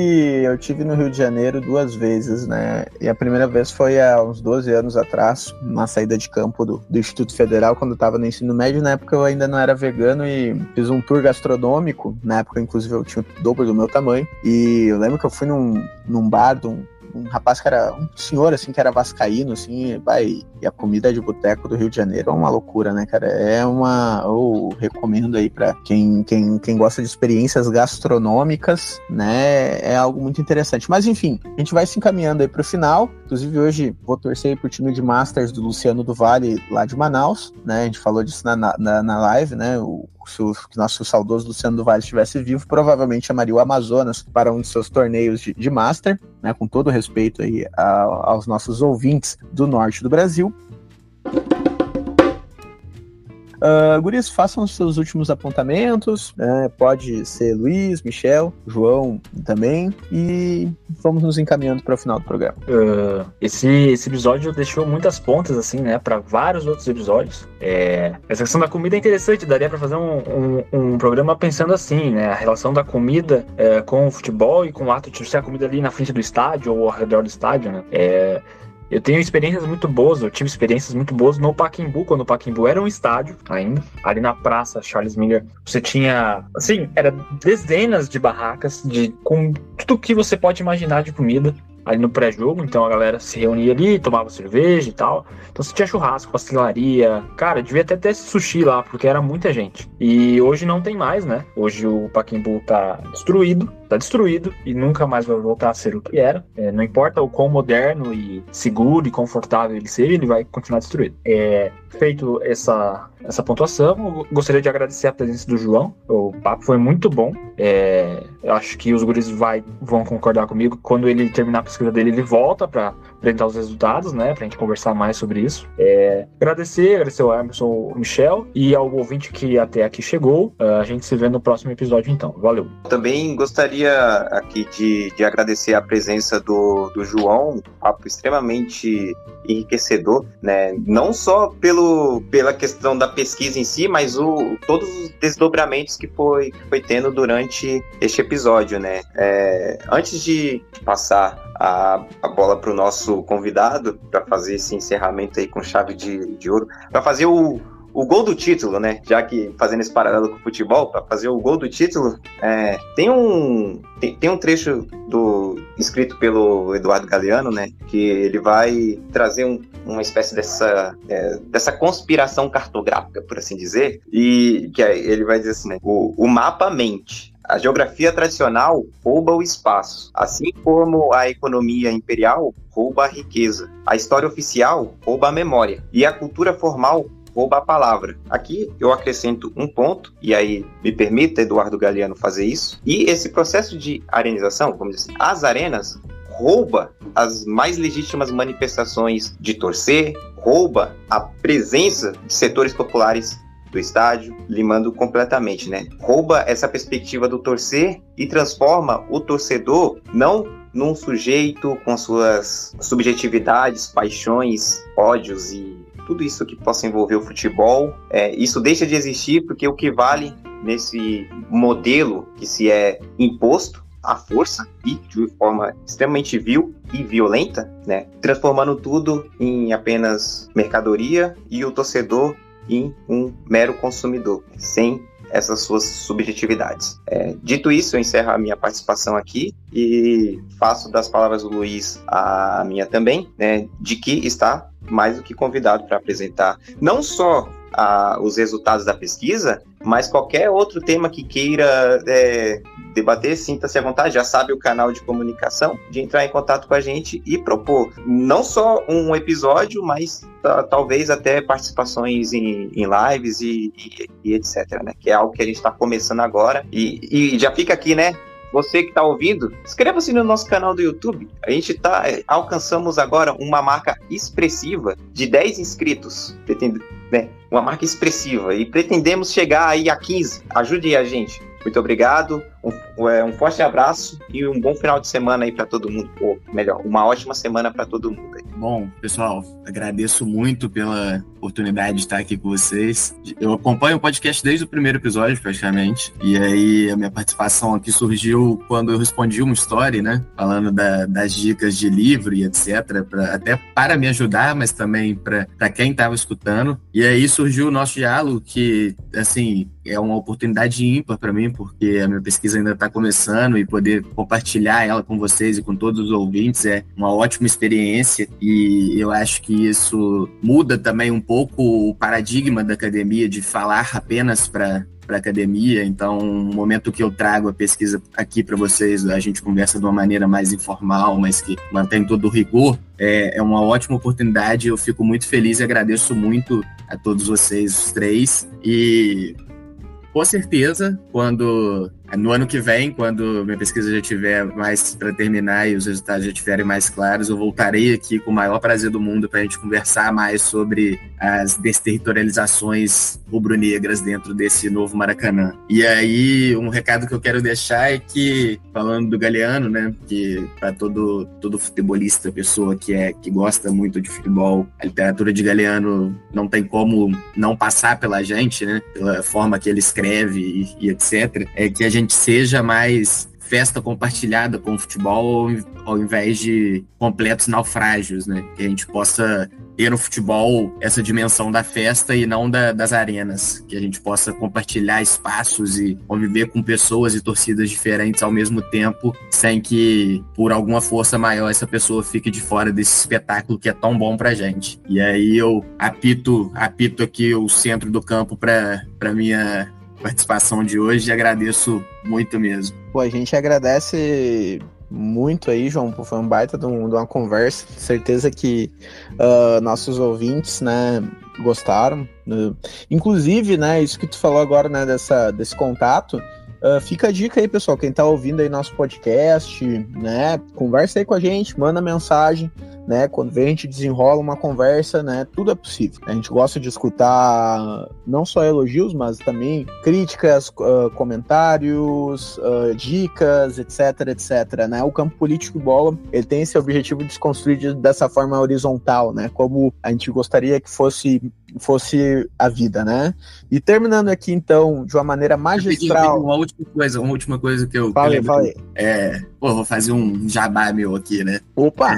eu tive no Rio de Janeiro 2 vezes, né? E a primeira vez foi há uns 12 anos atrás, numa saída de campo do Instituto Federal, quando eu tava no ensino médio. Na época eu ainda não era vegano e fiz um tour gastronômico. Na época, inclusive, eu tinha o dobro do meu tamanho. E eu lembro que eu fui num bar de um rapaz que era um senhor, assim, que era vascaíno, assim, e a comida de boteco do Rio de Janeiro é uma loucura, né, cara? Eu recomendo aí pra quem gosta de experiências gastronômicas, né, é algo muito interessante. Mas, enfim, a gente vai se encaminhando aí pro final. Inclusive, hoje vou torcer aí pro time de Masters do Luciano do Vale, lá de Manaus, né? A gente falou disso na live, né? Se o nosso saudoso Luciano do Vale estivesse vivo, provavelmente chamaria o Amazonas para um de seus torneios de Master, né, com todo respeito aí aos nossos ouvintes do norte do Brasil. Guris, façam os seus últimos apontamentos, pode ser Luiz, Michel, João também, e vamos nos encaminhando para o final do programa. Esse episódio deixou muitas pontas, assim, né, para vários outros episódios. Essa questão da comida é interessante, daria para fazer um programa pensando assim, né, a relação da comida com o futebol e com o ato de ter a comida ali na frente do estádio ou ao redor do estádio, né. Eu tive experiências muito boas no Pacaembu, quando o Pacaembu era um estádio ainda, ali na praça Charles Miller. Você tinha, assim, era dezenas de barracas com tudo que você pode imaginar de comida ali no pré-jogo. Então a galera se reunia ali, tomava cerveja e tal. Então você tinha churrasco, pastelaria, cara, devia até ter sushi lá, porque era muita gente. E hoje não tem mais, né? Hoje o Pacaembu tá destruído e nunca mais vai voltar a ser o que era. Não importa o quão moderno e seguro e confortável ele seja, ele vai continuar destruído. Feito essa pontuação, eu gostaria de agradecer a presença do João. O papo foi muito bom. Eu acho que os guris vão concordar comigo. Quando ele terminar a pesquisa dele, ele volta para apresentar os resultados, né? Pra gente conversar mais sobre isso. Agradecer ao Emerson, ao Michel e ao ouvinte que até aqui chegou. A gente se vê no próximo episódio, então. Valeu. Também gostaria aqui de agradecer a presença do João. Um papo extremamente enriquecedor, né? Não só pela questão da pesquisa em si, mas todos os desdobramentos que foi tendo durante este episódio, né? Antes de passar a bola para o nosso convidado, para fazer esse encerramento aí com chave de ouro, para fazer o gol do título, né? Já que fazendo esse paralelo com o futebol, para fazer o gol do título, tem um trecho escrito pelo Eduardo Galeano, né? Que ele vai trazer uma espécie dessa conspiração cartográfica, por assim dizer, e que ele vai dizer assim, né? O mapa mente. A geografia tradicional rouba o espaço, assim como a economia imperial rouba a riqueza. A história oficial rouba a memória e a cultura formal rouba a palavra. Aqui eu acrescento um ponto, e aí me permita, Eduardo Galeano, fazer isso. E esse processo de arenização, vamos dizer assim, as arenas rouba as mais legítimas manifestações de torcer, rouba a presença de setores populares do estádio, limando completamente, né? Rouba essa perspectiva do torcer e transforma o torcedor não num sujeito com suas subjetividades, paixões, ódios e tudo isso que possa envolver o futebol. Isso deixa de existir porque o que vale nesse modelo que se é imposto à força e de forma extremamente vil e violenta, né? Transformando tudo em apenas mercadoria e o torcedor em um mero consumidor, sem essas suas subjetividades. Dito isso, eu encerro a minha participação aqui e faço das palavras do Luiz a minha também, né, de que está mais do que convidado para apresentar não só os resultados da pesquisa, mas qualquer outro tema que queira debater, sinta-se à vontade, já sabe o canal de comunicação, de entrar em contato com a gente e propor não só um episódio, mas talvez até participações em lives e etc, né? Que é algo que a gente está começando agora. E já fica aqui, né? Você que está ouvindo, inscreva-se no nosso canal do YouTube. A gente alcançamos agora uma marca expressiva de 10 inscritos. Né? Uma marca expressiva. E pretendemos chegar aí a 15. Ajude a gente. Muito obrigado. Um forte abraço e um bom final de semana aí para todo mundo. Ou melhor, uma ótima semana para todo mundo aí. Bom, pessoal, agradeço muito pela oportunidade de estar aqui com vocês. Eu acompanho o podcast desde o primeiro episódio, praticamente. E aí, a minha participação aqui surgiu quando eu respondi uma story, né? Falando das dicas de livro e etc. Até para me ajudar, mas também para quem estava escutando. E aí surgiu o nosso diálogo, que, assim, é uma oportunidade ímpar para mim, porque a minha pesquisa ainda está começando e poder compartilhar ela com vocês e com todos os ouvintes é uma ótima experiência. E eu acho que isso muda também um pouco o paradigma da academia de falar apenas para academia. Então, no momento que eu trago a pesquisa aqui para vocês, a gente conversa de uma maneira mais informal, mas que mantém todo o rigor, é uma ótima oportunidade. Eu fico muito feliz e agradeço muito a todos vocês, os três. E com certeza, no ano que vem, quando minha pesquisa já estiver mais para terminar e os resultados já estiverem mais claros, eu voltarei aqui com o maior prazer do mundo para a gente conversar mais sobre as desterritorializações rubro-negras dentro desse novo Maracanã. E aí, um recado que eu quero deixar é que, falando do Galeano, né, que para todo futebolista, pessoa que gosta muito de futebol, a literatura de Galeano não tem como não passar pela gente, né, pela forma que ele escreve e etc., é que a gente seja mais festa compartilhada com o futebol ao invés de completos naufrágios, né? Que a gente possa ter no futebol essa dimensão da festa e não das arenas, que a gente possa compartilhar espaços e conviver com pessoas e torcidas diferentes ao mesmo tempo, sem que, por alguma força maior, essa pessoa fique de fora desse espetáculo que é tão bom pra gente. E aí eu apito aqui o centro do campo pra minha participação de hoje e agradeço muito mesmo. Pô, a gente agradece muito aí, João, foi um baita de uma conversa, certeza que nossos ouvintes, né, gostaram, inclusive, né, isso que tu falou agora, né, desse contato, fica a dica aí, pessoal, quem tá ouvindo aí nosso podcast, né, conversa aí com a gente, manda mensagem, né, quando vem a gente desenrola uma conversa, né, tudo é possível. A gente gosta de escutar não só elogios, mas também críticas, comentários, dicas, etc, né. O Campo Político e Bola, ele tem esse objetivo de se construir dessa forma horizontal, né, como a gente gostaria que fosse a vida, né. E terminando aqui, então, de uma maneira magistral... Uma última coisa que eu... Falei. Vou fazer um jabá meu aqui, né. Opa!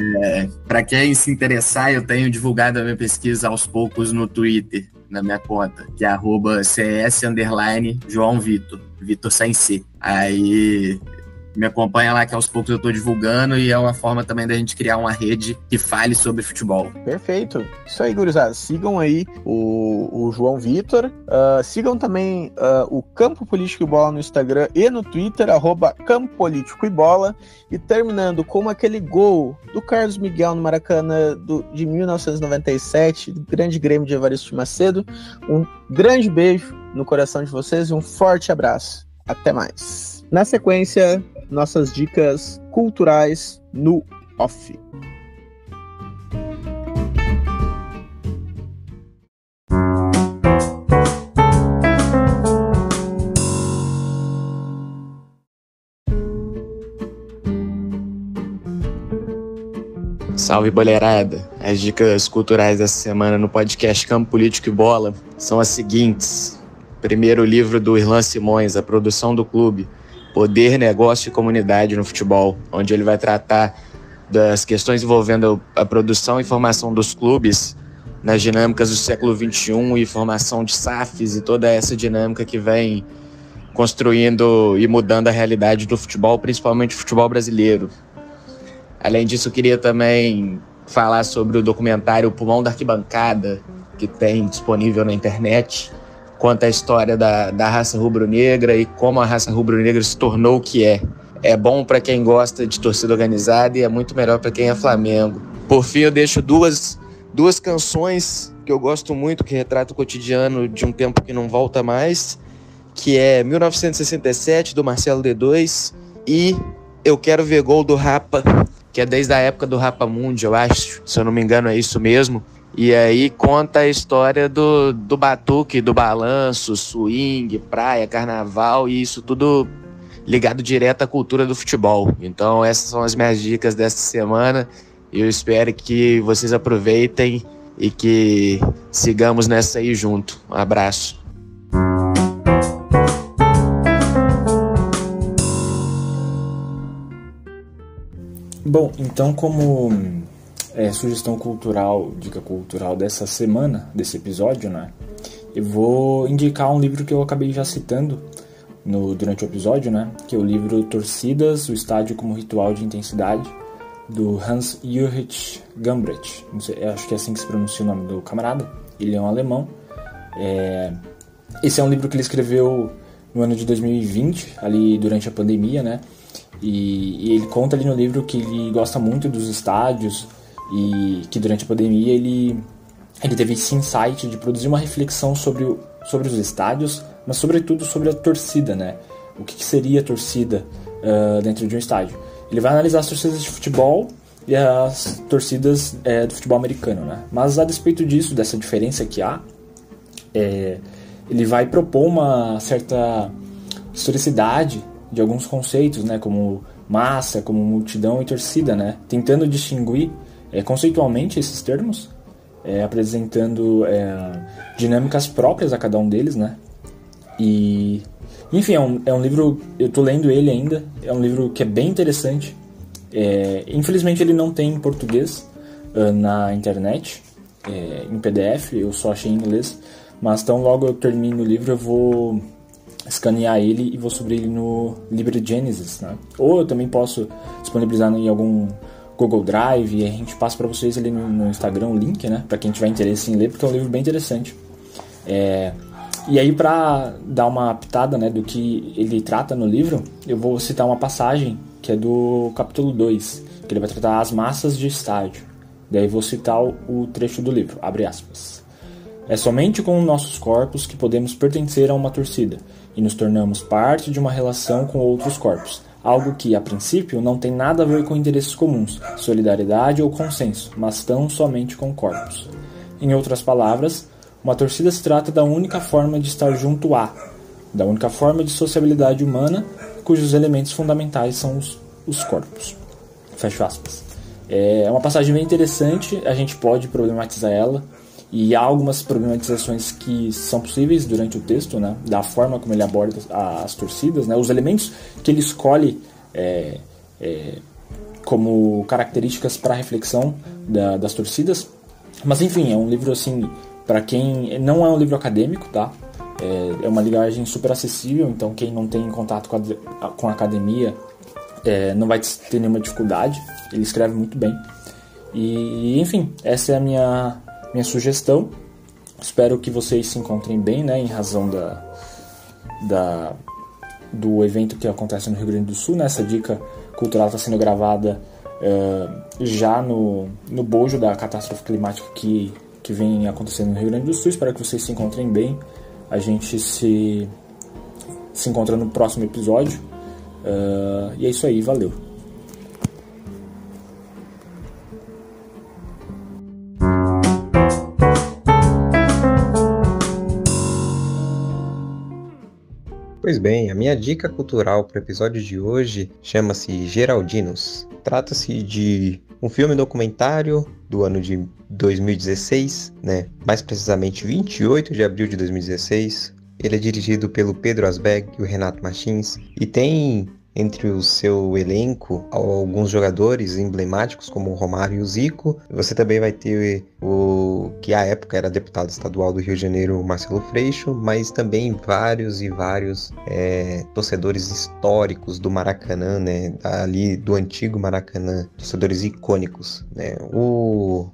Para quem se interessar, eu tenho divulgado a minha pesquisa aos poucos no Twitter, na minha conta, que é @CS_João Vitor, Vitor sem C. Aí me acompanha lá, que aos poucos eu estou divulgando, e é uma forma também da gente criar uma rede que fale sobre futebol. Perfeito. Isso aí, gurizada. Sigam aí o João Vitor. Sigam também o Campo Político e Bola no Instagram e no Twitter, @Campo Político e Bola. E terminando com aquele gol do Carlos Miguel no Maracanã de 1997, do grande Grêmio de Evaristo Macedo. Um grande beijo no coração de vocês e um forte abraço. Até mais. Na sequência, nossas dicas culturais no off. Salve, boleirada! As dicas culturais dessa semana no podcast Campo Político e Bola são as seguintes. Primeiro, o livro do Irlan Simões, A Produção do Clube, Poder, Negócio e Comunidade no Futebol, onde ele vai tratar das questões envolvendo a produção e formação dos clubes nas dinâmicas do século XXI e formação de SAFs e toda essa dinâmica que vem construindo e mudando a realidade do futebol, principalmente o futebol brasileiro. Além disso, eu queria também falar sobre o documentário Pulmão da Arquibancada, que tem disponível na internet, conta a história da raça rubro-negra e como a raça rubro-negra se tornou o que é. É bom para quem gosta de torcida organizada e é muito melhor para quem é Flamengo. Por fim, eu deixo duas canções que eu gosto muito, que retratam o cotidiano de um tempo que não volta mais, que é 1967, do Marcelo D2, e Eu Quero Ver Gol, do Rapa, que é desde a época do Rapa Mundi, eu acho, se eu não me engano é isso mesmo. E aí conta a história do batuque, do balanço, swing, praia, carnaval, e isso tudo ligado direto à cultura do futebol. Então essas são as minhas dicas desta semana. Eu espero que vocês aproveitem e que sigamos nessa aí junto. Um abraço. Bom, então como sugestão cultural, dica cultural dessa semana, desse episódio, né? Eu vou indicar um livro que eu acabei já citando durante o episódio, né? Que é o livro Torcidas, o Estádio como Ritual de Intensidade, do Hans-Ulrich Gambrecht. Não sei, acho que é assim que se pronuncia o nome do camarada. Ele é um alemão. Esse é um livro que ele escreveu no ano de 2020, ali durante a pandemia, né? E ele conta ali no livro que ele gosta muito dos estádios e que durante a pandemia ele teve esse insight de produzir uma reflexão sobre os estádios, mas sobretudo sobre a torcida, né? O que seria a torcida dentro de um estádio. Ele vai analisar as torcidas de futebol e as torcidas do futebol americano, né? Mas a despeito disso, dessa diferença que há, ele vai propor uma certa historicidade de alguns conceitos, né? Como massa, como multidão e torcida, né? Tentando distinguir conceitualmente esses termos, apresentando dinâmicas próprias a cada um deles, né? E, enfim, é um livro, eu estou lendo ele ainda, é um livro que é bem interessante. Infelizmente ele não tem em português na internet, em PDF, eu só achei em inglês, mas tão logo eu termino o livro eu vou escanear ele e vou subir ele no LibreGenesis, né? Ou eu também posso disponibilizar em algum Google Drive e a gente passa para vocês ali no Instagram o link, né? Para quem tiver interesse em ler, porque é um livro bem interessante. E aí, para dar uma pitada, né, do que ele trata no livro, eu vou citar uma passagem que é do capítulo 2, que ele vai tratar as massas de estádio. Daí vou citar o trecho do livro, abre aspas. É somente com nossos corpos que podemos pertencer a uma torcida e nos tornamos parte de uma relação com outros corpos, algo que, a princípio, não tem nada a ver com interesses comuns, solidariedade ou consenso, mas tão somente com corpos. Em outras palavras, uma torcida se trata da única forma de estar junto a, da única forma de sociabilidade humana, cujos elementos fundamentais são os corpos. Fecho aspas. É uma passagem bem interessante, a gente pode problematizar ela, e há algumas problematizações que são possíveis durante o texto, né, da forma como ele aborda as torcidas, né, os elementos que ele escolhe como características para a reflexão das torcidas. Mas enfim, é um livro assim, para quem não é um livro acadêmico, tá? É uma linguagem super acessível, então quem não tem contato com a academia não vai ter nenhuma dificuldade. Ele escreve muito bem. E enfim, essa é a minha sugestão. Espero que vocês se encontrem bem, né, em razão do evento que acontece no Rio Grande do Sul, né? Essa dica cultural está sendo gravada já no bojo da catástrofe climática que vem acontecendo no Rio Grande do Sul. Espero que vocês se encontrem bem. A gente se encontra no próximo episódio. E é isso aí, valeu. Pois bem, a minha dica cultural para o episódio de hoje chama-se Geraldinos. Trata-se de um filme documentário do ano de 2016, né? Mais precisamente 28 de abril de 2016. Ele é dirigido pelo Pedro Asbeg e o Renato Martins e tem entre o seu elenco alguns jogadores emblemáticos como o Romário e o Zico. Você também vai ter o que à época era deputado estadual do Rio de Janeiro, Marcelo Freixo, mas também vários torcedores históricos do Maracanã, né, ali do antigo Maracanã, torcedores icônicos, né.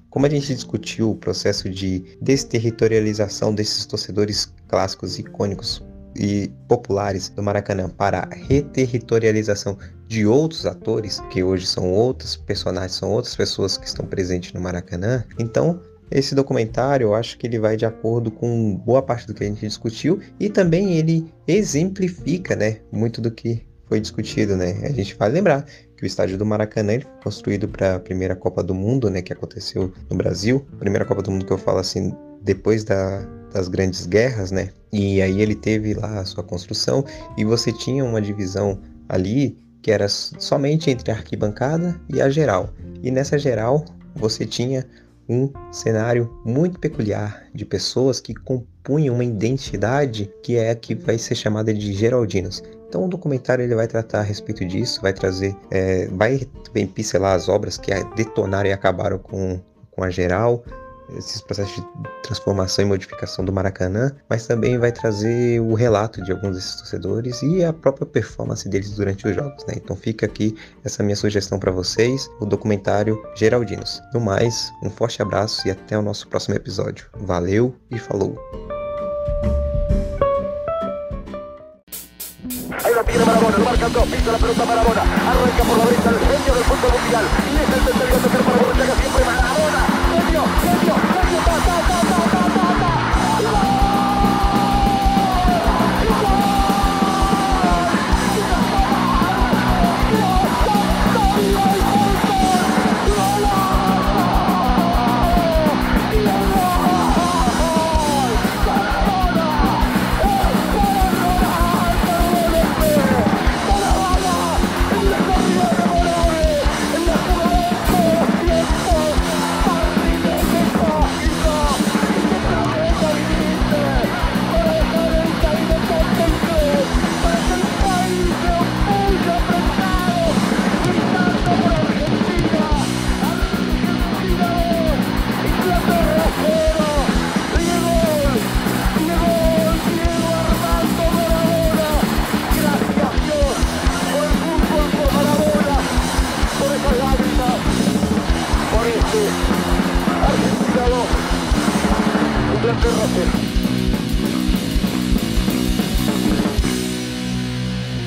Como a gente discutiu o processo de desterritorialização desses torcedores clássicos, icônicos e populares do Maracanã para a reterritorialização de outros atores, que hoje são outros personagens, são outras pessoas que estão presentes no Maracanã. Então, esse documentário, eu acho que ele vai de acordo com boa parte do que a gente discutiu e também ele exemplifica, né, muito do que foi discutido, né. A gente vai lembrar que o estádio do Maracanã ele foi construído para a primeira Copa do Mundo, né, que aconteceu no Brasil. Primeira Copa do Mundo que eu falo assim, depois das grandes guerras, né? E aí ele teve lá a sua construção e você tinha uma divisão ali que era somente entre a arquibancada e a geral. E nessa geral você tinha um cenário muito peculiar de pessoas que compunham uma identidade que é a que vai ser chamada de geraldinos. Então o documentário ele vai tratar a respeito disso, vai trazer, vai pincelar as obras que detonaram e acabaram com a geral, esses processos de transformação e modificação do Maracanã, mas também vai trazer o relato de alguns desses torcedores e a própria performance deles durante os jogos, né? Então fica aqui essa minha sugestão para vocês, o documentário Geraldinos. No mais, um forte abraço e até o nosso próximo episódio. Valeu e falou! Ahí la tiene Maradona, lo marcan dos, pisa la pelota Maradona, arranca por la derecha el genio del fútbol mundial, y es el tercero tercer para Borruchaga, siempre Maradona, genio, Argentina 2, Inglaterra 0.